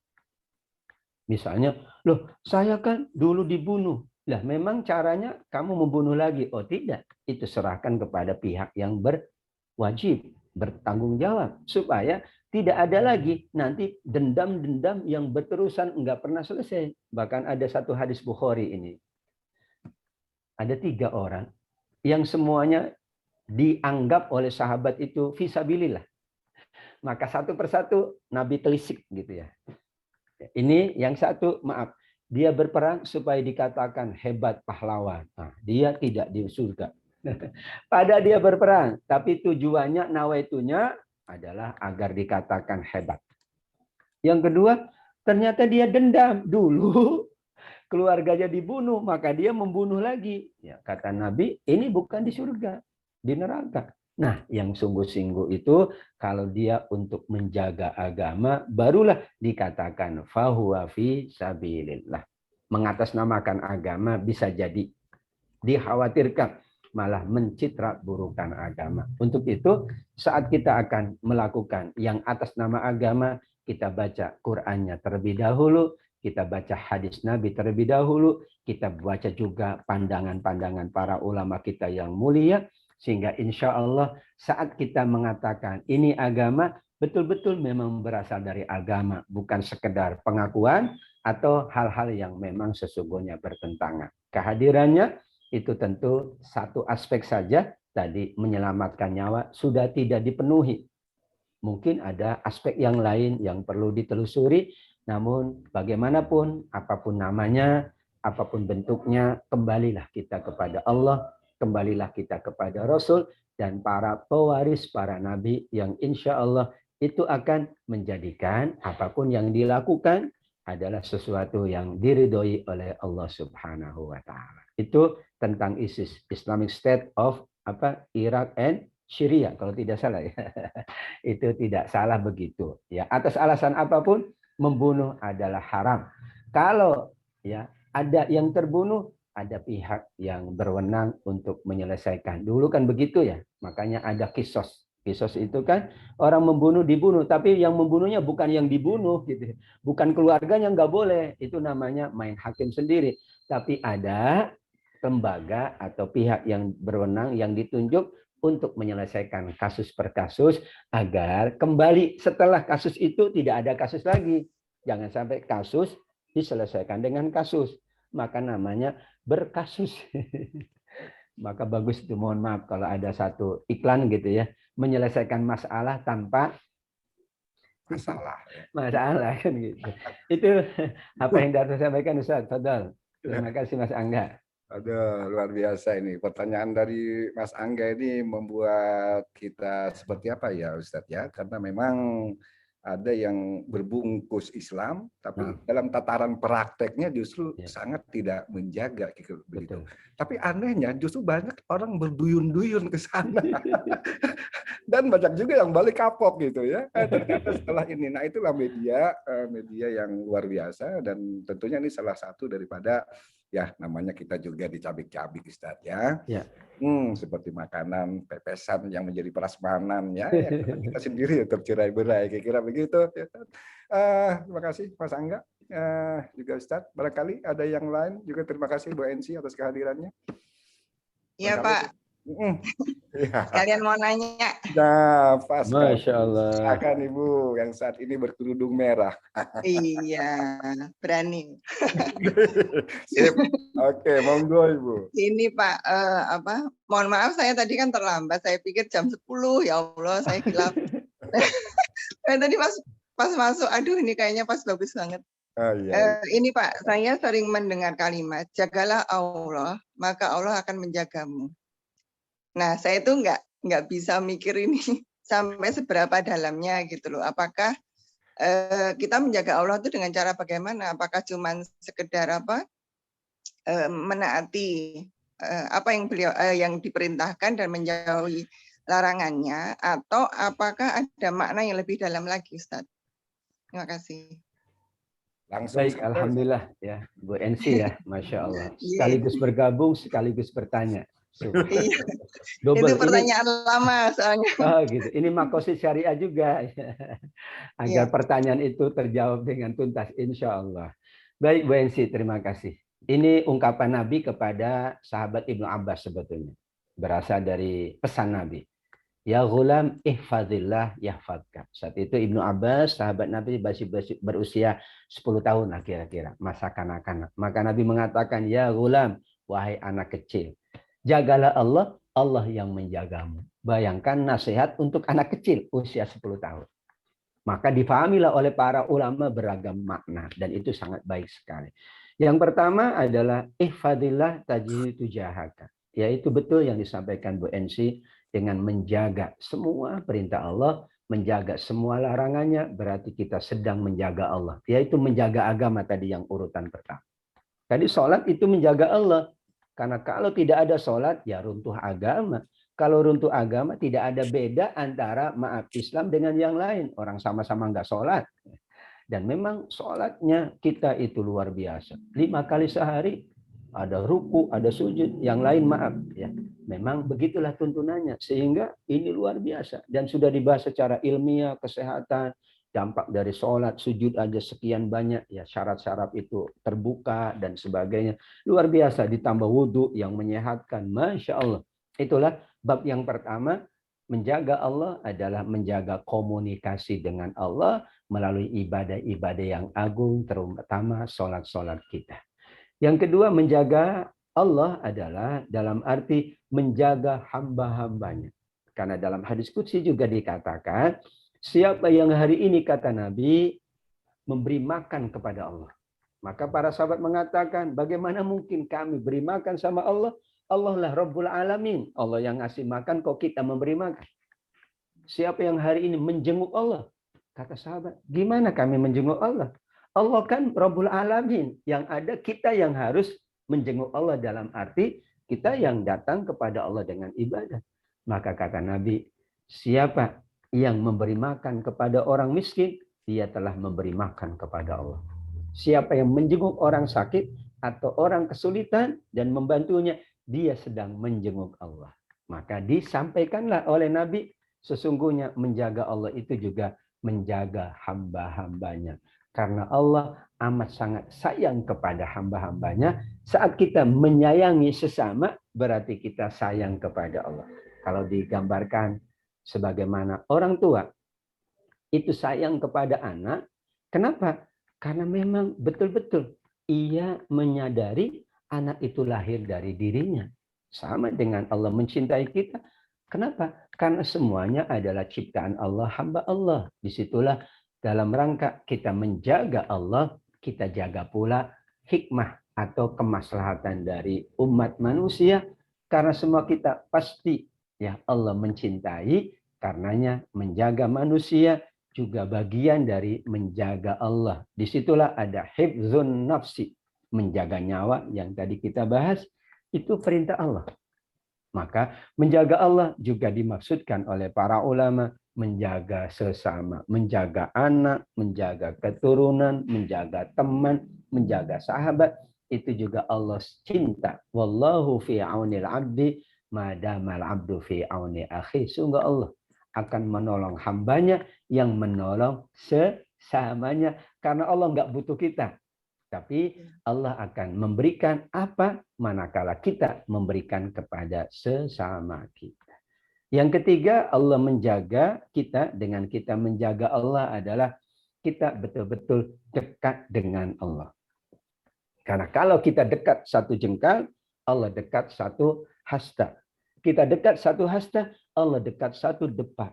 Misalnya, loh saya kan dulu dibunuh. Lah memang caranya kamu membunuh lagi. Oh tidak, itu serahkan kepada pihak yang berwajib, bertanggung jawab. Supaya tidak ada lagi nanti dendam-dendam yang berterusan enggak pernah selesai. Bahkan ada satu hadis Bukhari ini. Ada 3 orang yang semuanya dianggap oleh sahabat itu fisabilillah. Maka satu persatu Nabi telisik gitu ya. Ini yang satu, maaf, dia berperang supaya dikatakan hebat pahlawan. Nah, dia tidak di surga. Pada dia berperang, tapi tujuannya nawaitunya adalah agar dikatakan hebat. Yang kedua, ternyata dia dendam dulu keluarganya dibunuh, maka dia membunuh lagi. Ya, kata Nabi, ini bukan di surga, di neraka. Nah, yang sungguh-sungguh itu kalau dia untuk menjaga agama, barulah dikatakan fahuwa fi sabilillah. Mengatasnamakan agama bisa jadi dikhawatirkan malah mencitra burukan agama. Untuk itu, saat kita akan melakukan yang atas nama agama, kita baca Qur'annya terlebih dahulu, kita baca hadis Nabi terlebih dahulu, kita baca juga pandangan-pandangan para ulama kita yang mulia, sehingga insya Allah saat kita mengatakan ini agama, betul-betul memang berasal dari agama, bukan sekedar pengakuan atau hal-hal yang memang sesungguhnya bertentangan. Kehadirannya itu tentu satu aspek saja, tadi menyelamatkan nyawa sudah tidak dipenuhi. Mungkin ada aspek yang lain yang perlu ditelusuri, namun bagaimanapun, apapun namanya, apapun bentuknya, kembalilah kita kepada Allah, kembalilah kita kepada Rasul, dan para pewaris para nabi yang insya Allah itu akan menjadikan apapun yang dilakukan adalah sesuatu yang diridhoi oleh Allah Subhanahu wa taala. Itu tentang ISIS, Islamic State of Iraq and Syria kalau tidak salah ya. Itu tidak salah begitu. Ya, atas alasan apapun membunuh adalah haram. Kalau ya ada yang terbunuh, ada pihak yang berwenang untuk menyelesaikan. Dulu kan begitu ya. Makanya ada kisos. Kisos itu kan orang membunuh dibunuh, tapi yang membunuhnya bukan yang dibunuh gitu. Bukan keluarganya, nggak boleh. Itu namanya main hakim sendiri. Tapi ada lembaga atau pihak yang berwenang yang ditunjuk untuk menyelesaikan kasus per kasus agar kembali setelah kasus itu tidak ada kasus lagi. Jangan sampai kasus diselesaikan dengan kasus. Maka namanya berkasus. Maka bagus itu, mohon maaf kalau ada satu iklan gitu ya, menyelesaikan masalah tanpa Masalah. masalah kan gitu. Itu apa yang dapat saya sampaikan Ustaz. Fadal. Terima kasih Mas Angga. Aduh, luar biasa ini. Pertanyaan dari Mas Angga ini membuat kita seperti apa ya Ustadz ya? Karena memang ada yang berbungkus Islam, tapi dalam tataran prakteknya justru sangat tidak menjaga gitu. Betul. Tapi anehnya justru banyak orang berduyun-duyun ke sana. Dan banyak juga yang balik kapok gitu ya. Ternyata setelah ini, nah itulah media yang luar biasa, dan tentunya ini salah satu daripada ya namanya kita juga dicabik-cabik Ustadz ya. Ya. Seperti makanan pepesan yang menjadi prasmanan ya, yang kita sendiri tercerai-berai, kira-kira begitu. Ya. Terima kasih Mas Angga, juga Ustadz. Barangkali ada yang lain juga. Terima kasih Bu Ensi atas kehadirannya. Iya Pak. Ya. Kalian mau nanya? Nah, pas. Masya Allah. Silakan Ibu yang saat ini berkerudung merah. Iya, berani. Sip. Oke, monggo Ibu. Ini Pak, mohon maaf saya tadi kan terlambat. Saya pikir jam 10, ya Allah, saya hilaf. Tadi pas masuk, aduh ini kayaknya pas bagus banget. Oh, iya. Ini Pak, saya sering mendengar kalimat, jagalah Allah, maka Allah akan menjagamu. Nah, saya itu nggak bisa mikir ini sampai seberapa dalamnya gitu loh. Apakah kita menjaga Allah itu dengan cara bagaimana? Apakah cuma sekedar menaati apa yang beliau yang diperintahkan dan menjauhi larangannya, atau apakah ada makna yang lebih dalam lagi, Ustaz? Terima kasih. Langsung. Baik, alhamdulillah ya, Bu Ensi ya, Masya Allah. Sekaligus bergabung, sekaligus bertanya. Double. Itu pertanyaan lama soalnya. Oh gitu. Ini makosid syariah juga agar pertanyaan itu terjawab dengan tuntas, insya Allah. Baik Bu Ensi, terima kasih. Ini ungkapan Nabi kepada sahabat Ibnu Abbas sebetulnya, berasal dari pesan Nabi. Ya ghulam ihfadzillah yahfadzka. Saat itu Ibnu Abbas, sahabat Nabi, masih berusia 10 tahun lah kira-kira, masa kanak-kanak. Maka Nabi mengatakan, ya ghulam, wahai anak kecil, jagalah Allah, Allah yang menjagamu. Bayangkan nasihat untuk anak kecil usia 10 tahun. Maka difahamilah oleh para ulama beragam makna, dan itu sangat baik sekali. Yang pertama adalah ihfadzillah tajidu tujahaka. Yaitu betul yang disampaikan Bu Ensi, dengan menjaga semua perintah Allah, menjaga semua larangannya, berarti kita sedang menjaga Allah. Yaitu menjaga agama tadi yang urutan pertama. Tadi sholat itu menjaga Allah. Karena kalau tidak ada sholat, ya runtuh agama. Kalau runtuh agama, tidak ada beda antara Islam dengan yang lain. Orang sama-sama nggak sholat. Dan memang sholatnya kita itu luar biasa. 5 kali sehari, ada ruku, ada sujud. Yang lain ya. Memang begitulah tuntunannya. Sehingga ini luar biasa. Dan sudah dibahas secara ilmiah, kesehatan, dampak dari sholat, sujud aja sekian banyak, ya syarat-syarat itu terbuka dan sebagainya. Luar biasa, ditambah wudhu yang menyehatkan. Masya Allah. Itulah bab yang pertama. Menjaga Allah adalah menjaga komunikasi dengan Allah melalui ibadah-ibadah yang agung, terutama sholat-sholat kita. Yang kedua, menjaga Allah adalah dalam arti menjaga hamba-hambanya. Karena dalam hadis qudsi juga dikatakan, siapa yang hari ini, kata Nabi, memberi makan kepada Allah. Maka para sahabat mengatakan, bagaimana mungkin kami beri makan sama Allah? Allah lah Rabbul Alamin. Allah yang ngasih makan, kok kita memberi makan? Siapa yang hari ini menjenguk Allah? Kata sahabat, gimana kami menjenguk Allah? Allah kan Rabbul Alamin. Yang ada kita yang harus menjenguk Allah, dalam arti kita yang datang kepada Allah dengan ibadah. Maka kata Nabi, siapa yang memberi makan kepada orang miskin, dia telah memberi makan kepada Allah. Siapa yang menjenguk orang sakit atau orang kesulitan dan membantunya, dia sedang menjenguk Allah. Maka disampaikanlah oleh Nabi, sesungguhnya menjaga Allah itu juga menjaga hamba-hambanya. Karena Allah amat sangat sayang kepada hamba-hambanya. Saat kita menyayangi sesama, berarti kita sayang kepada Allah. Kalau digambarkan sebagaimana orang tua itu sayang kepada anak, kenapa? Karena memang betul-betul ia menyadari anak itu lahir dari dirinya. Sama dengan Allah mencintai kita. Kenapa? Karena semuanya adalah ciptaan Allah, hamba Allah. Disitulah dalam rangka kita menjaga Allah, kita jaga pula hikmah atau kemaslahatan dari umat manusia. Karena semua kita pasti ya Allah mencintai, karenanya menjaga manusia juga bagian dari menjaga Allah. Disitulah ada hifzun nafsi, menjaga nyawa yang tadi kita bahas, itu perintah Allah. Maka menjaga Allah juga dimaksudkan oleh para ulama, menjaga sesama, menjaga anak, menjaga keturunan, menjaga teman, menjaga sahabat. Itu juga Allah cinta. Wallahu fi aunil abdi madamal abdu fi auni akhi. Sungguh Allah akan menolong hambanya yang menolong sesamanya. Karena Allah nggak butuh kita. Tapi Allah akan memberikan apa manakala kita memberikan kepada sesama kita. Yang ketiga, Allah menjaga kita. Dengan kita menjaga Allah adalah kita betul-betul dekat dengan Allah. Karena kalau kita dekat satu jengkal, Allah dekat satu hasta. Kita dekat satu hasta, Allah dekat satu depak.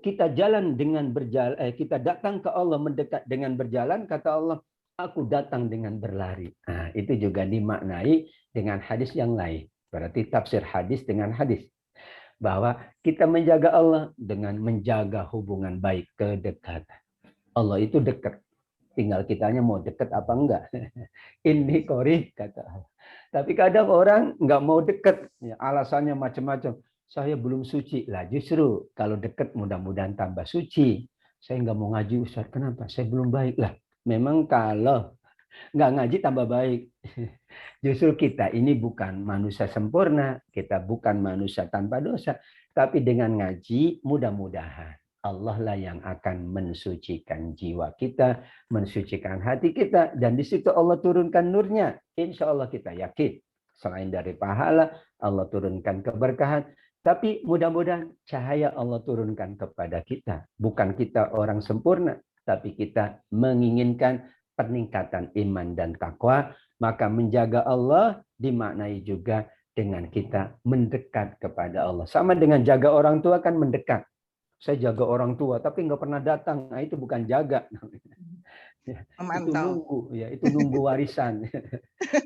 Kita jalan dengan berjalan, kita datang ke Allah mendekat dengan berjalan, kata Allah, aku datang dengan berlari. Nah, itu juga dimaknai dengan hadis yang lain. Berarti tafsir hadis dengan hadis. Bahwa kita menjaga Allah dengan menjaga hubungan baik, kedekatan. Allah itu dekat. Tinggal kitanya mau dekat apa enggak. Ini korib, kata Allah. Tapi kadang orang enggak mau dekat. Ya, alasannya macam-macam. Saya belum suci. Lah justru kalau dekat mudah-mudahan tambah suci. Saya enggak mau ngaji, Ustaz. Kenapa? Saya belum baik. Lah memang kalau nggak ngaji tambah baik. Justru kita ini bukan manusia sempurna, kita bukan manusia tanpa dosa, tapi dengan ngaji mudah-mudahan Allah lah yang akan mensucikan jiwa kita, mensucikan hati kita, dan di situ Allah turunkan nurnya. Insya Allah kita yakin. Selain dari pahala, Allah turunkan keberkahan, tapi mudah-mudahan cahaya Allah turunkan kepada kita. Bukan kita orang sempurna, tapi kita menginginkan peningkatan iman dan takwa, maka menjaga Allah dimaknai juga dengan kita mendekat kepada Allah. Sama dengan jaga orang tua kan mendekat. Saya jaga orang tua tapi nggak pernah datang. Nah, itu bukan jaga. Itu nunggu, ya itu nunggu warisan.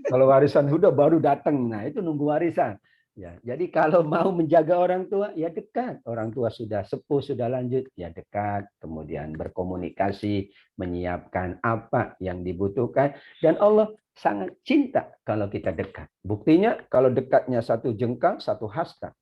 Kalau warisan udah baru datang, nah itu nunggu warisan. Ya, jadi kalau mau menjaga orang tua, ya dekat. Orang tua sudah sepuh, sudah lanjut, ya dekat. Kemudian berkomunikasi, menyiapkan apa yang dibutuhkan. Dan Allah sangat cinta kalau kita dekat. Buktinya kalau dekatnya satu jengkal, satu hasta,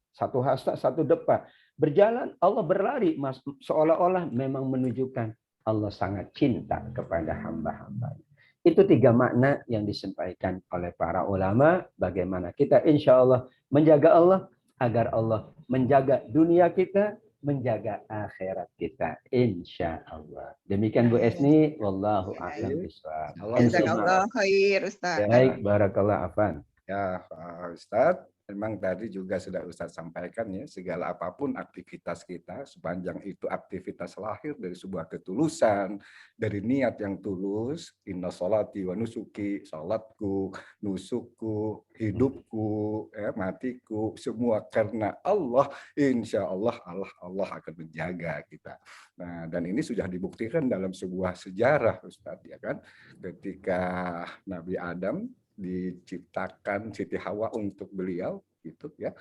satu depan. Berjalan, Allah berlari, seolah-olah memang menunjukkan Allah sangat cinta kepada hamba-hambanya. Itu 3 makna yang disampaikan oleh para ulama. Bagaimana kita insya Allah menjaga Allah agar Allah menjaga dunia kita, menjaga akhirat kita. Insya Allah. Demikian Bu Esni. Wallahu a'lam bishawab. Jazakallah khair, Ustaz. Baik, barakallah afan. Ya, Ustaz. Memang tadi juga sudah Ustaz sampaikan ya, segala apapun aktivitas kita, sepanjang itu aktivitas lahir dari sebuah ketulusan, dari niat yang tulus, inna sholati wa nusuki, sholatku, nusukku, hidupku, matiku, semua karena Allah, insya Allah Allah akan menjaga kita. Nah, dan ini sudah dibuktikan dalam sebuah sejarah, Ustaz, ya kan, ketika Nabi Adam diciptakan Siti Hawa untuk beliau gitu ya,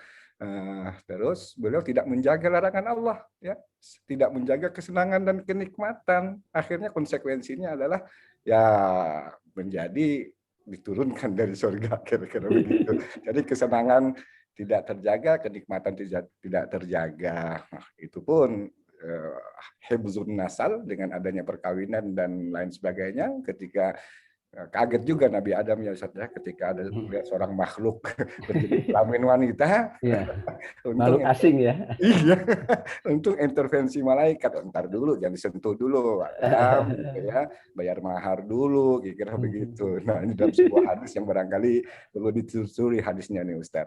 terus beliau tidak menjaga larangan Allah ya, tidak menjaga kesenangan dan kenikmatan, akhirnya konsekuensinya adalah ya menjadi diturunkan dari surga, kira-kira begitu. Jadi kesenangan tidak terjaga, kenikmatan tidak terjaga. Nah, itu pun hibzun nasal dengan adanya perkawinan dan lain sebagainya. Ketika kaget juga Nabi Adam ya Ustaz ya, ketika ada lihat seorang makhluk berjenis kelamin wanita. Ya, makhluk asing ya. Iya, untung intervensi malaikat. Ntar dulu, jangan disentuh dulu, Adam, gitu ya, bayar mahar dulu, kira-kira begitu. Nah, ini dalam sebuah hadis yang barangkali perlu ditelusuri hadisnya nih Ustaz.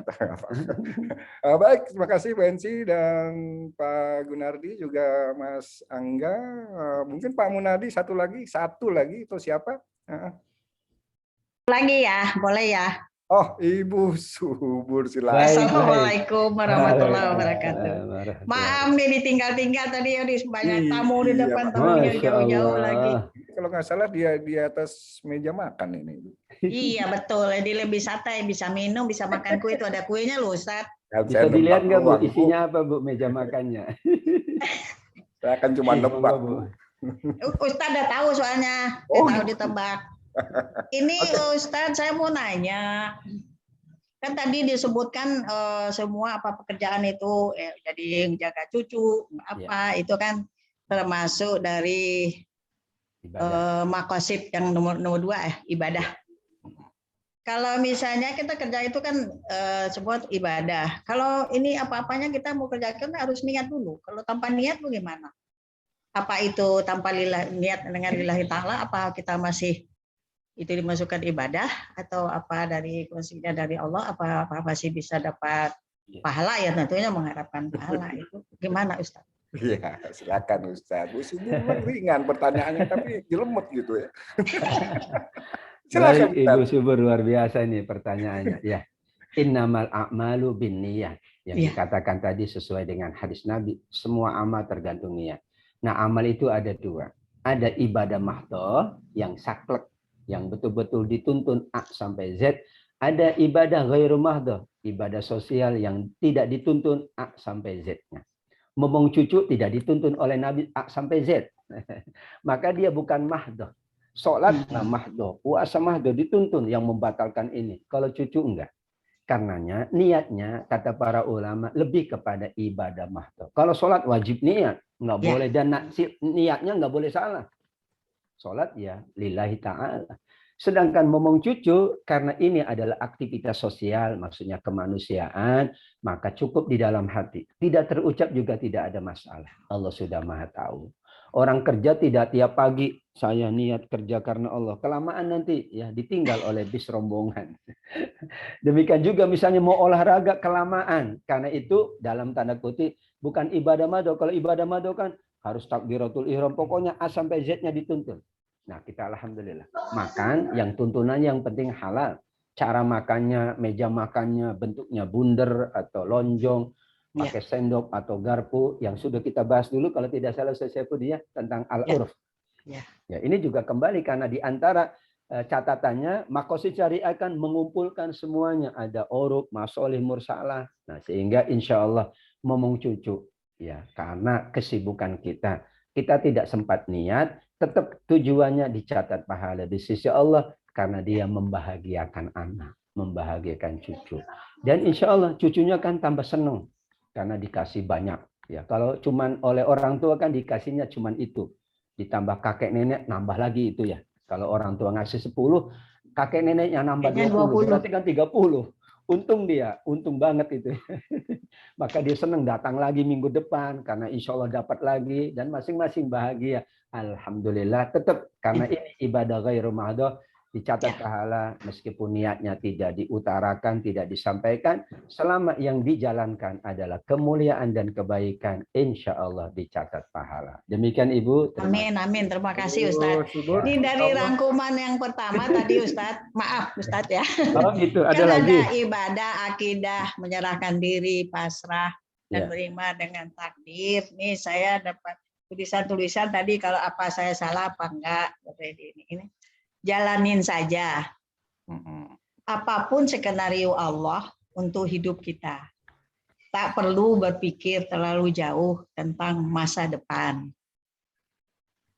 Baik, terima kasih Bu Ensi dan Pak Gunardi, juga Mas Angga. Mungkin Pak Munadi satu lagi, atau siapa? Lagi ya, boleh ya. Oh, Ibu Subur, silakan. Baik. Assalamualaikum warahmatullahi wabarakatuh. Waalaikumsalam Maaf nih ditinggal-tinggal tadi ya, di banyak Iya, tamu di depan, Pak. tamunya Masya jauh-jauh Allah. lagi. Kalau nggak salah dia di atas meja makan ini. Iya betul, jadi lebih santai, bisa minum, bisa makan kue, itu ada kuenya loh Ustaz. Kan Bisa saya dilihat nggak Bu, nebak doang, Bu. isinya apa Bu, meja makannya? Saya kan cuma nebak, Monggo, Bu. Ustaz udah tahu soalnya, dia Oh, tahu ditebak. Ini Ustaz saya mau nanya, kan tadi disebutkan semua apa pekerjaan itu jadi jaga cucu apa itu kan termasuk dari Ibadah. makosid yang nomor 2 ibadah. Kalau misalnya kita kerja itu kan sebuah ibadah. Kalau ini apa-apanya kita mau kerjakan harus niat dulu. Kalau tanpa niat bagaimana? Apa itu tanpa niat dengan lillahi ta'ala? Apa kita masih itu dimasukkan ibadah atau apa dari konsinya dari Allah? Apa masih bisa dapat pahala ya tentunya mengharapkan pahala itu. Gimana Ustaz? Iya, silakan Ustaz. Bu Subur ringan pertanyaannya tapi jelemet gitu ya. Baik, Silakan Ibu Ustaz. Subur, luar biasa nih pertanyaannya. Ya, innamal a'malu binniyat. Yang dikatakan tadi sesuai dengan hadis Nabi, semua amal tergantung niat. Nah, amal itu ada 2. Ada ibadah mahdhah yang saklek, yang betul-betul dituntun A sampai Z. Ada ibadah ghairu mahdhah, ibadah sosial yang tidak dituntun A sampai Z-nya. Ngomong cucu tidak dituntun oleh Nabi A sampai Z. Maka dia bukan mahdhah. Sholat mahdoh, puasa mahdoh dituntun yang membatalkan ini. Kalau cucu enggak. Karenanya niatnya kata para ulama lebih kepada ibadah mahdoh. Kalau sholat wajib niat, enggak boleh, dan niatnya enggak boleh salah. Sholat ya lillahi ta'ala. Sedangkan ngomong cucu karena ini adalah aktivitas sosial, maksudnya kemanusiaan, maka cukup di dalam hati. Tidak terucap juga tidak ada masalah. Allah sudah Maha tahu. Orang kerja tidak tiap pagi saya niat kerja karena Allah. Kelamaan nanti ya ditinggal oleh bis rombongan. Demikian juga misalnya mau olahraga kelamaan. Karena itu dalam tanda kutip bukan ibadah mado. Kalau ibadah mado kan harus takbiratul ihram. Pokoknya A sampai Z-nya dituntun. Nah kita alhamdulillah. Makan yang tuntunannya yang penting halal. Cara makannya, meja makannya bentuknya bundar atau lonjong. Pakai sendok atau garpu yang sudah kita bahas dulu kalau tidak salah saya dia tentang al-urf. Ya, ini juga kembali karena di antara catatannya makosid syariah kan mengumpulkan semuanya, ada uruf, masolih, mursalah. Nah, sehingga insya Allah ngomong cucu ya karena kesibukan kita tidak sempat niat, tetap tujuannya dicatat pahala di sisi Allah karena dia membahagiakan anak, membahagiakan cucu. Dan insya Allah cucunya kan tambah senang. Karena dikasih banyak ya. Kalau cuman oleh orang tua kan dikasihnya cuman itu. Ditambah kakek nenek nambah lagi itu ya. Kalau orang tua ngasih 10, kakek neneknya nambah 20, berarti kan 30. Untung dia, untung banget itu. Maka dia senang datang lagi minggu depan karena insya Allah dapat lagi dan masing-masing bahagia. Alhamdulillah tetap karena ini ibadah ghairu mahdhah dicatat pahala meskipun niatnya tidak diutarakan, tidak disampaikan, selama yang dijalankan adalah kemuliaan dan kebaikan, insya Allah dicatat pahala. Demikian Ibu. Amin, amin. Terima kasih Ustadz. Ini dari rangkuman yang pertama tadi Ustadz, maaf Ustadz ya. Oh gitu, ada kan lagi. Ada ibadah, akidah, menyerahkan diri, pasrah, dan beriman dengan takdir. Nih saya dapat tulisan-tulisan tadi kalau apa saya salah apa enggak. Ini. Jalanin saja. Apapun skenario Allah untuk hidup kita. Tak perlu berpikir terlalu jauh tentang masa depan.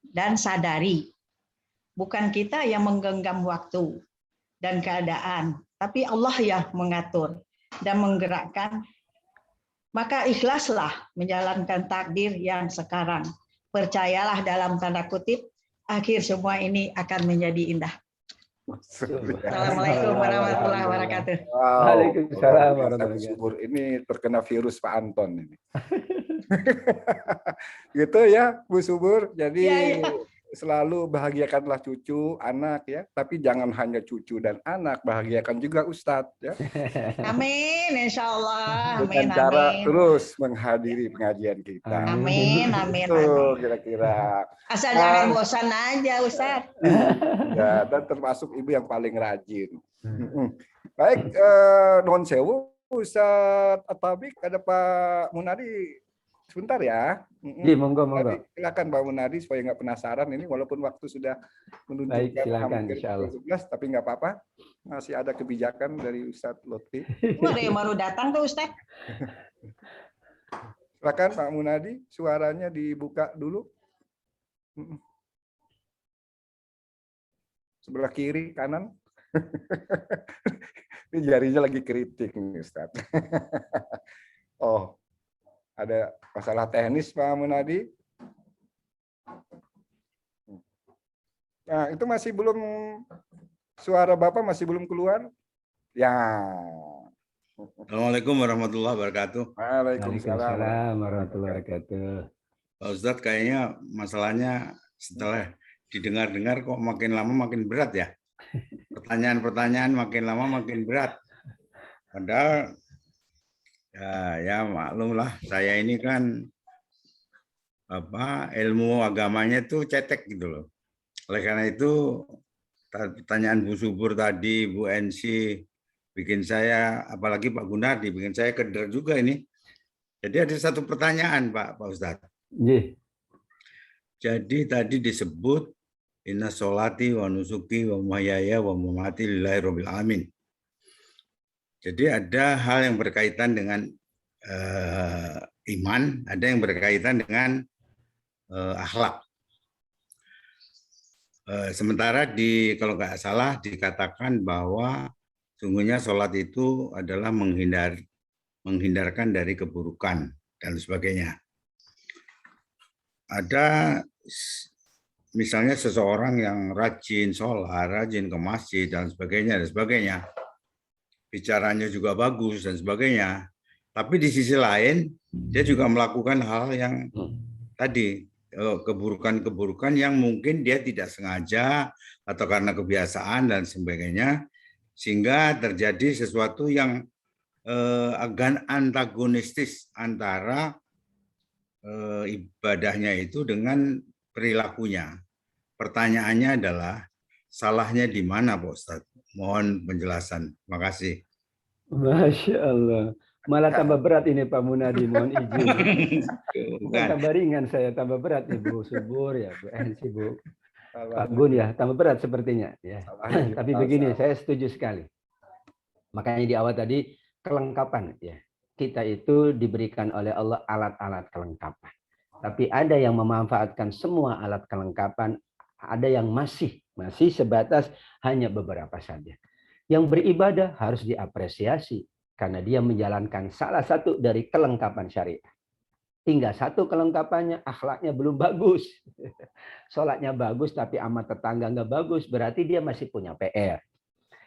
Dan sadari, bukan kita yang menggenggam waktu dan keadaan, tapi Allah yang mengatur dan menggerakkan. Maka ikhlaslah menjalankan takdir yang sekarang. Percayalah dalam tanda kutip, akhir semua ini akan menjadi indah. Assalamualaikum warahmatullahi wabarakatuh. Waalaikumsalam warahmatullahi wabarakatuh. Ini terkena virus Pak Anton ini. Gitu ya, Bu Subur. Jadi selalu bahagiakanlah cucu, anak ya. Tapi jangan hanya cucu dan anak, bahagiakan juga Ustadz ya. Amin, insya Allah. Dengan cara terus menghadiri pengajian kita. Amin, amin. Itu kira-kira. Asal jangan bosan aja Ustadz. Ya, dan termasuk Ibu yang paling rajin. Baik, non sewu, Ustadz Atabik, ada Pak Munadi sebentar ya. Ji, monggo, monggo. Silakan Pak Munadi supaya nggak penasaran ini, walaupun waktu sudah Baik, menunjukkan silakan, hampir insya Allah. pukul 11, tapi nggak apa-apa. Masih ada kebijakan dari Ustadz Lutfi. Ada yang baru datang tuh Ustadz. Silakan Pak Munadi, suaranya dibuka dulu. Sebelah kiri, kanan. Ini jarinya lagi kritik nih Ustadz. Oh, ada masalah teknis Pak Munadi. Nah, itu masih belum, suara Bapak masih belum keluar? Ya. Assalamualaikum warahmatullahi wabarakatuh. Waalaikumsalam warahmatullahi wabarakatuh. Pak Ustadz, kayaknya masalahnya setelah didengar-dengar kok makin lama makin berat ya. Pertanyaan-pertanyaan makin lama makin berat. Padahal ya maklumlah, saya ini kan ilmu agamanya itu cetek gitu loh. Oleh karena itu pertanyaan Bu Subur tadi, Bu Ensi bikin saya, apalagi Pak Gunardi bikin saya keder juga ini. Jadi ada satu pertanyaan Pak Ustadz. Jadi tadi disebut inna sholati wa nusuki wa mahyaya wa mamati lillahi rabbil alamin. Jadi ada hal yang berkaitan dengan iman, ada yang berkaitan dengan akhlak. Sementara kalau nggak salah dikatakan bahwa sungguhnya sholat itu adalah menghindarkan dari keburukan dan sebagainya. Ada misalnya seseorang yang rajin sholat, rajin ke masjid dan sebagainya, bicaranya juga bagus dan sebagainya. Tapi di sisi lain dia juga melakukan hal yang tadi, keburukan-keburukan yang mungkin dia tidak sengaja atau karena kebiasaan dan sebagainya, sehingga terjadi sesuatu yang agak antagonistis antara ibadahnya itu dengan perilakunya. Pertanyaannya adalah salahnya di mana Pak Ustadz? Mohon penjelasan. Terima kasih. Masya Allah. Malah tambah berat ini Pak Munadi, mohon izin. Bukan tambah ringan, saya tambah berat nih Bu Subur ya, Bu Ensi, Bu Pak Gun ya, tambah berat sepertinya ya. Tapi begini, saya setuju sekali. Makanya di awal tadi kelengkapan ya. Kita itu diberikan oleh Allah alat-alat kelengkapan. Tapi ada yang memanfaatkan semua alat kelengkapan, ada yang masih sebatas hanya beberapa saja. Yang beribadah harus diapresiasi karena dia menjalankan salah satu dari kelengkapan syariat. Tinggal satu kelengkapannya, akhlaknya belum bagus. Sholatnya bagus tapi sama tetangga nggak bagus, berarti dia masih punya PR.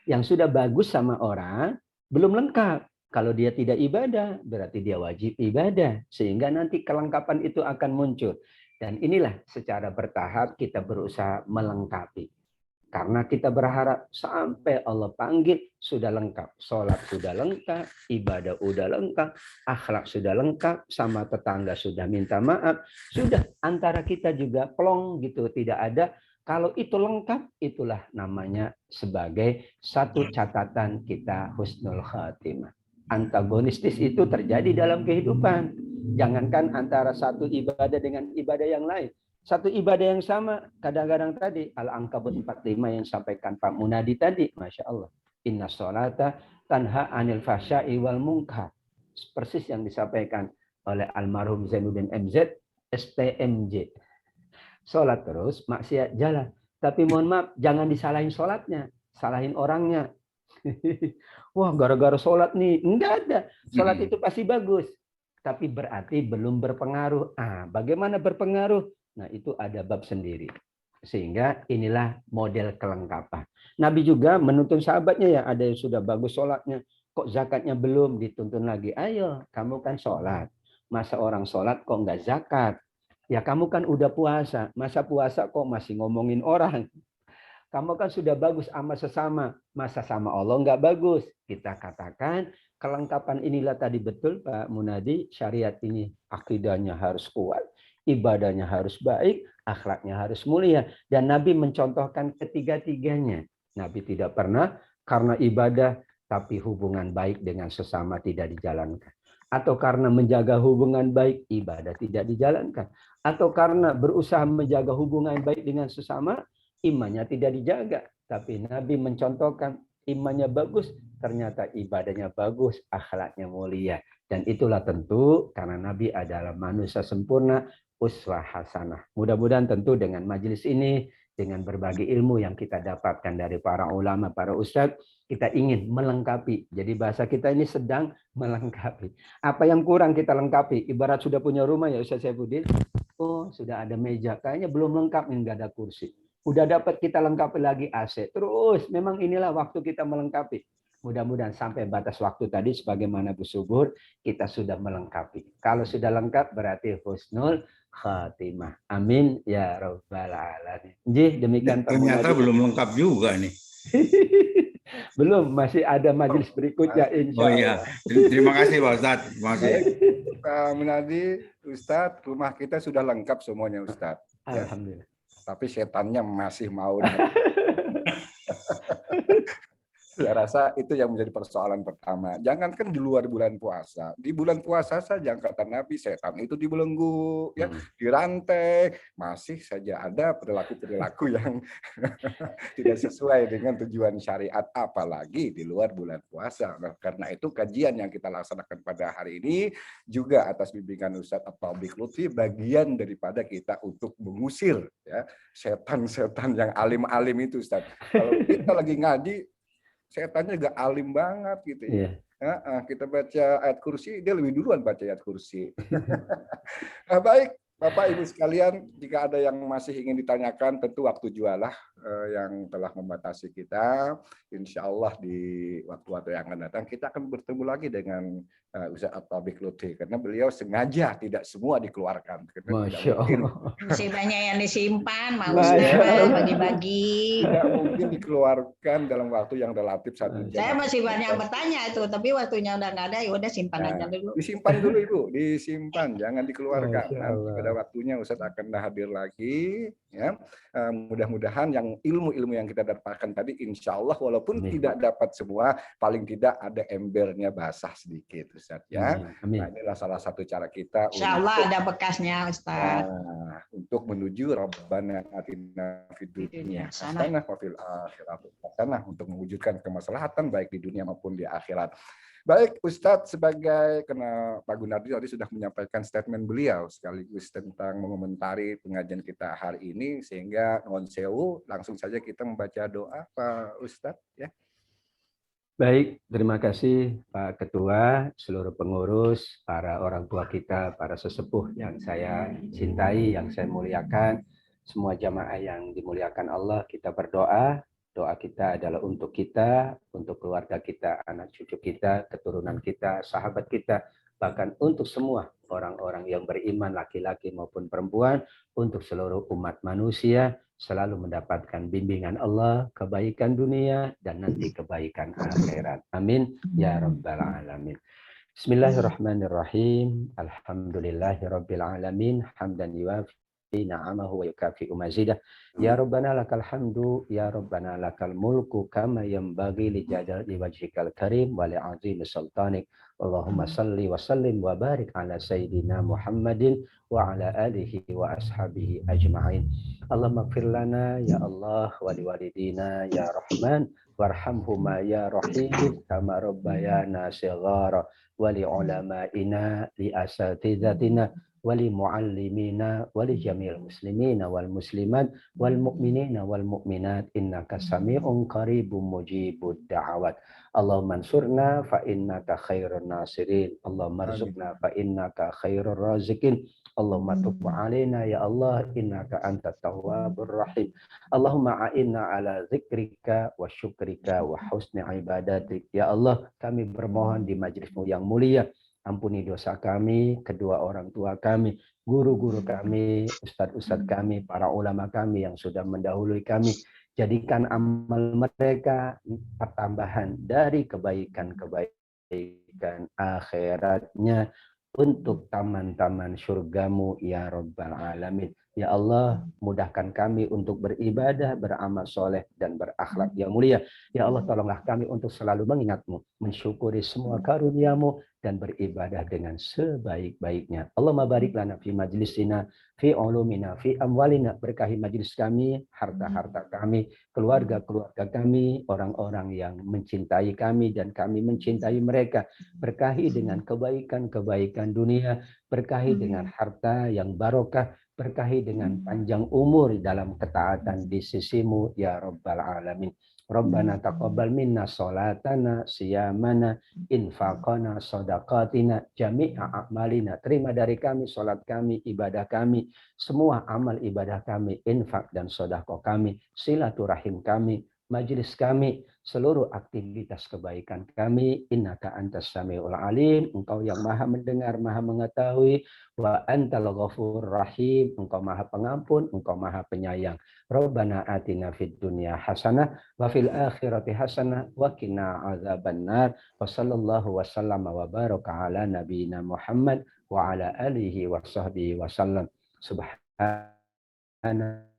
Yang sudah bagus sama orang belum lengkap. Kalau dia tidak ibadah, berarti dia wajib ibadah. Sehingga nanti kelengkapan itu akan muncul. Dan inilah secara bertahap kita berusaha melengkapi. Karena kita berharap sampai Allah panggil sudah lengkap. Sholat sudah lengkap, ibadah sudah lengkap, akhlak sudah lengkap, sama tetangga sudah minta maaf. Sudah antara kita juga plong gitu, tidak ada. Kalau itu lengkap, itulah namanya sebagai satu catatan kita husnul khatimah. Antagonistis itu terjadi dalam kehidupan. Jangankan antara satu ibadah dengan ibadah yang lain. Satu ibadah yang sama, kadang-kadang tadi, Al-Ankabut 45 yang sampaikan Pak Munadi tadi, Masya Allah. Inna sholata tanha anil fahsya'i wal munkar. Persis yang disampaikan oleh almarhum Zainuddin MZ, STMJ. Sholat terus, maksiat jalan. Tapi mohon maaf, jangan disalahin sholatnya, salahin orangnya. Wah, gara-gara sholat nih. Enggak ada. Sholat itu pasti bagus. Tapi berarti belum berpengaruh. Bagaimana berpengaruh? Nah, itu ada bab sendiri. Sehingga inilah model kelengkapan. Nabi juga menuntun sahabatnya ya, ada yang sudah bagus sholatnya. Kok zakatnya belum, dituntun lagi. Ayo, kamu kan sholat. Masa orang sholat kok enggak zakat? Ya kamu kan udah puasa. Masa puasa kok masih ngomongin orang? Kamu kan sudah bagus sama sesama. Masa sama Allah enggak bagus? Kita katakan kelengkapan inilah tadi betul Pak Munadi. Syariat ini akidahnya harus kuat. Ibadahnya harus baik. Akhlaknya harus mulia. Dan Nabi mencontohkan ketiga-tiganya. Nabi tidak pernah karena ibadah tapi hubungan baik dengan sesama tidak dijalankan. Atau karena menjaga hubungan baik, ibadah tidak dijalankan. Atau karena berusaha menjaga hubungan baik dengan sesama, imannya tidak dijaga. Tapi Nabi mencontohkan imannya bagus, ternyata ibadahnya bagus, akhlaknya mulia. Dan itulah tentu karena Nabi adalah manusia sempurna, uswah hasanah. Mudah-mudahan tentu dengan majelis ini, dengan berbagai ilmu yang kita dapatkan dari para ulama, para ustadz, kita ingin melengkapi. Jadi bahasa kita ini sedang melengkapi. Apa yang kurang kita lengkapi. Ibarat sudah punya rumah ya Ustaz Saifuddin. Oh sudah ada meja. Kayaknya belum lengkap nih, nggak ada kursi. Udah dapat kita lengkapi lagi AC. Terus memang inilah waktu kita melengkapi. Mudah-mudahan sampai batas waktu tadi sebagaimana Bu Subur kita sudah melengkapi. Kalau sudah lengkap berarti husnul khatimah. Amin ya rabbal alamin. Jih, demikian ternyata belum lengkap juga nih. Belum, masih ada majelis berikutnya insya Allah. Oh iya, terima kasih Pak Ustadz. Terima kasih. Pak Munadi, Ustadz, rumah kita sudah lengkap semuanya Ustadz. Alhamdulillah. Tapi setannya masih mau. Saya rasa itu yang menjadi persoalan pertama. Jangankan di luar bulan puasa, di bulan puasa saja kata Nabi, setan itu dibelenggu, ya, dirantai, masih saja ada perilaku-perilaku yang tidak sesuai dengan tujuan syariat, apalagi di luar bulan puasa. Nah, karena itu kajian yang kita laksanakan pada hari ini juga atas bimbingan Ustadz At-Taufiq Lutfi, bagian daripada kita untuk mengusir ya setan-setan yang alim-alim itu Ustadz. Kalau kita lagi ngaji, setannya juga alim banget gitu ya. Kita baca ayat kursi, dia lebih duluan baca ayat kursi. Nah, baik, Bapak Ibu sekalian, jika ada yang masih ingin ditanyakan, tentu waktu jualah yang telah membatasi kita. Insya Allah di waktu-waktu yang akan datang, kita akan bertemu lagi dengan Ustadz At-Taufiq Lutfi, karena beliau sengaja tidak semua dikeluarkan. Masya Allah. Masih banyak yang disimpan, mau Ustadz bagi-bagi. Tidak mungkin dikeluarkan dalam waktu yang relatif 1 jam. Saya masih banyak bertanya itu, tapi waktunya udah nggak ada, ya udah simpan aja dulu. Disimpan dulu Ibu, disimpan, jangan dikeluarkan. Nanti pada waktunya Ustadz akan hadir lagi. Ya, mudah-mudahan yang ilmu-ilmu yang kita dapatkan tadi, insya Allah walaupun tidak dapat semua, paling tidak ada embernya basah sedikit, Ustadz ya. Nah, inilah salah satu cara kita. Insya Allah ada bekasnya, Ustadz. Untuk menuju Rabbana atina fid dunya hasanah wa fil akhirati hasanah, untuk mewujudkan kemaslahatan baik di dunia maupun di akhirat. Baik, Ustadz, sebagai karena Pak Gunardi tadi sudah menyampaikan statement beliau sekaligus tentang mengomentari pengajian kita hari ini, sehingga nuwun sewu, langsung saja kita membaca doa Pak Ustadz ya. Baik, terima kasih Pak Ketua, seluruh pengurus, para orang tua kita, para sesepuh yang saya cintai, yang saya muliakan, semua jamaah yang dimuliakan Allah, kita berdoa. Doa kita adalah untuk kita, untuk keluarga kita, anak cucu kita, keturunan kita, sahabat kita, bahkan untuk semua orang-orang yang beriman, laki-laki maupun perempuan, untuk seluruh umat manusia, selalu mendapatkan bimbingan Allah, kebaikan dunia, dan nanti kebaikan akhirat. Amin. Ya Rabbal Alamin. Bismillahirrahmanirrahim. Alhamdulillahirabbil alamin. Hamdan yuwafi na'amahu wa yukafi'u mazidah. Ya Rabbana lakal hamdu, ya Rabbana lakal mulku, kama yanbaghi li jalali wajhikal karim wa li'azimi sultanik. Allahumma salli wa sallim wa barik ala sayyidina Muhammadin wa ala alihi wa ashabihi ajma'in. Allahumma gfir lana ya Allah wa liwalidina ya Rahman warhamhuma ya Rahim kama rabbayana shighara wa li ulama'ina li asatidatina wali muallimina wali jamil muslimina wal muslimat wal mu'minina wal mu'minat innaka sami'un qaribun mujibud da'awat. Allahumma ansurna fa innaka khairun nasirin. Allahumma arzuqna fa innaka khairur razikin. Allahumma tub alaina ya Allah innaka antat tawwabur rahim. Allahumma a'inna ala zikrika wa syukrika wa husni ibadatik. Ya Allah, kami bermohon di majlismu yang mulia, ampuni dosa kami, kedua orang tua kami, guru-guru kami, ustadz-ustadz kami, para ulama kami yang sudah mendahului kami. Jadikan amal mereka pertambahan dari kebaikan-kebaikan akhiratnya untuk taman-taman surgamu ya Rabbal Alamin. Ya Allah, mudahkan kami untuk beribadah, beramal soleh, dan berakhlak yang mulia. Ya Allah, tolonglah kami untuk selalu mengingat-Mu, mensyukuri semua karunia-Mu, dan beribadah dengan sebaik-baiknya. Allahumma barik lana fi majlisina, fi ulumina, fi amwalina. Berkahi majlis kami, harta-harta kami, keluarga-keluarga kami, orang-orang yang mencintai kami, dan kami mencintai mereka. Berkahi dengan kebaikan-kebaikan dunia, berkahi dengan harta yang barokah, berkahi dengan panjang umur dalam ketaatan di sisimu ya Rabbal Alamin. Rabbana taqabbal minna sholatana, siyamana, infaqana, sadaqatina, jami'a a'malina. Terima dari kami sholat kami, ibadah kami, semua amal ibadah kami, infak dan sedekah kami, silaturahim kami, majelis kami, seluruh aktivitas kebaikan kami. Innaka antas samiul alim, engkau yang maha mendengar, maha mengetahui. Wa antal ghafur rahim, engkau maha pengampun, engkau maha penyayang. Rabbana atina fid dunya hasanah wa fil akhirati hasanah wa qina azabannar. Wa sallallahu wa sallama wa baraka ala nabiyyina Muhammad wa ala alihi wa sahbihi wa sallam. Subhana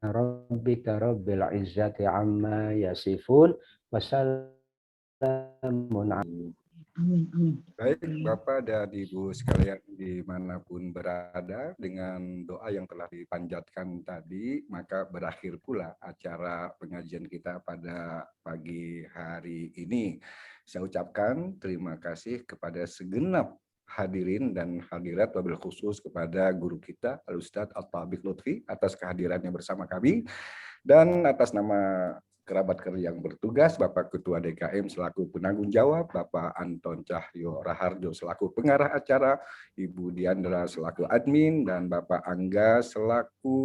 rabbika rabbil izzati amma yasifun wa salamun. Baik, Bapak dan Ibu sekalian dimanapun berada, dengan doa yang telah dipanjatkan tadi, maka berakhir pula acara pengajian kita pada pagi hari ini. Saya ucapkan terima kasih kepada segenap hadirin dan hadirat, wabil khusus kepada guru kita, Al-Ustadz At-Thabiq Lutfi, atas kehadirannya bersama kami, dan atas nama kerabat kerja yang bertugas, Bapak Ketua DKM selaku penanggung jawab, Bapak Anton Cahyo Raharjo selaku pengarah acara, Ibu Diandra selaku admin, dan Bapak Angga selaku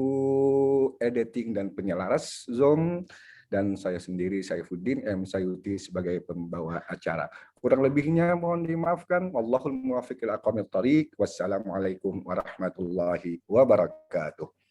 editing dan penyelaras Zoom, dan saya sendiri Saifuddin M. Sayuti sebagai pembawa acara. Kurang lebihnya mohon dimaafkan. Wallahul muwaffiq ila aqwamit thoriq. Wassalamualaikum warahmatullahi wabarakatuh.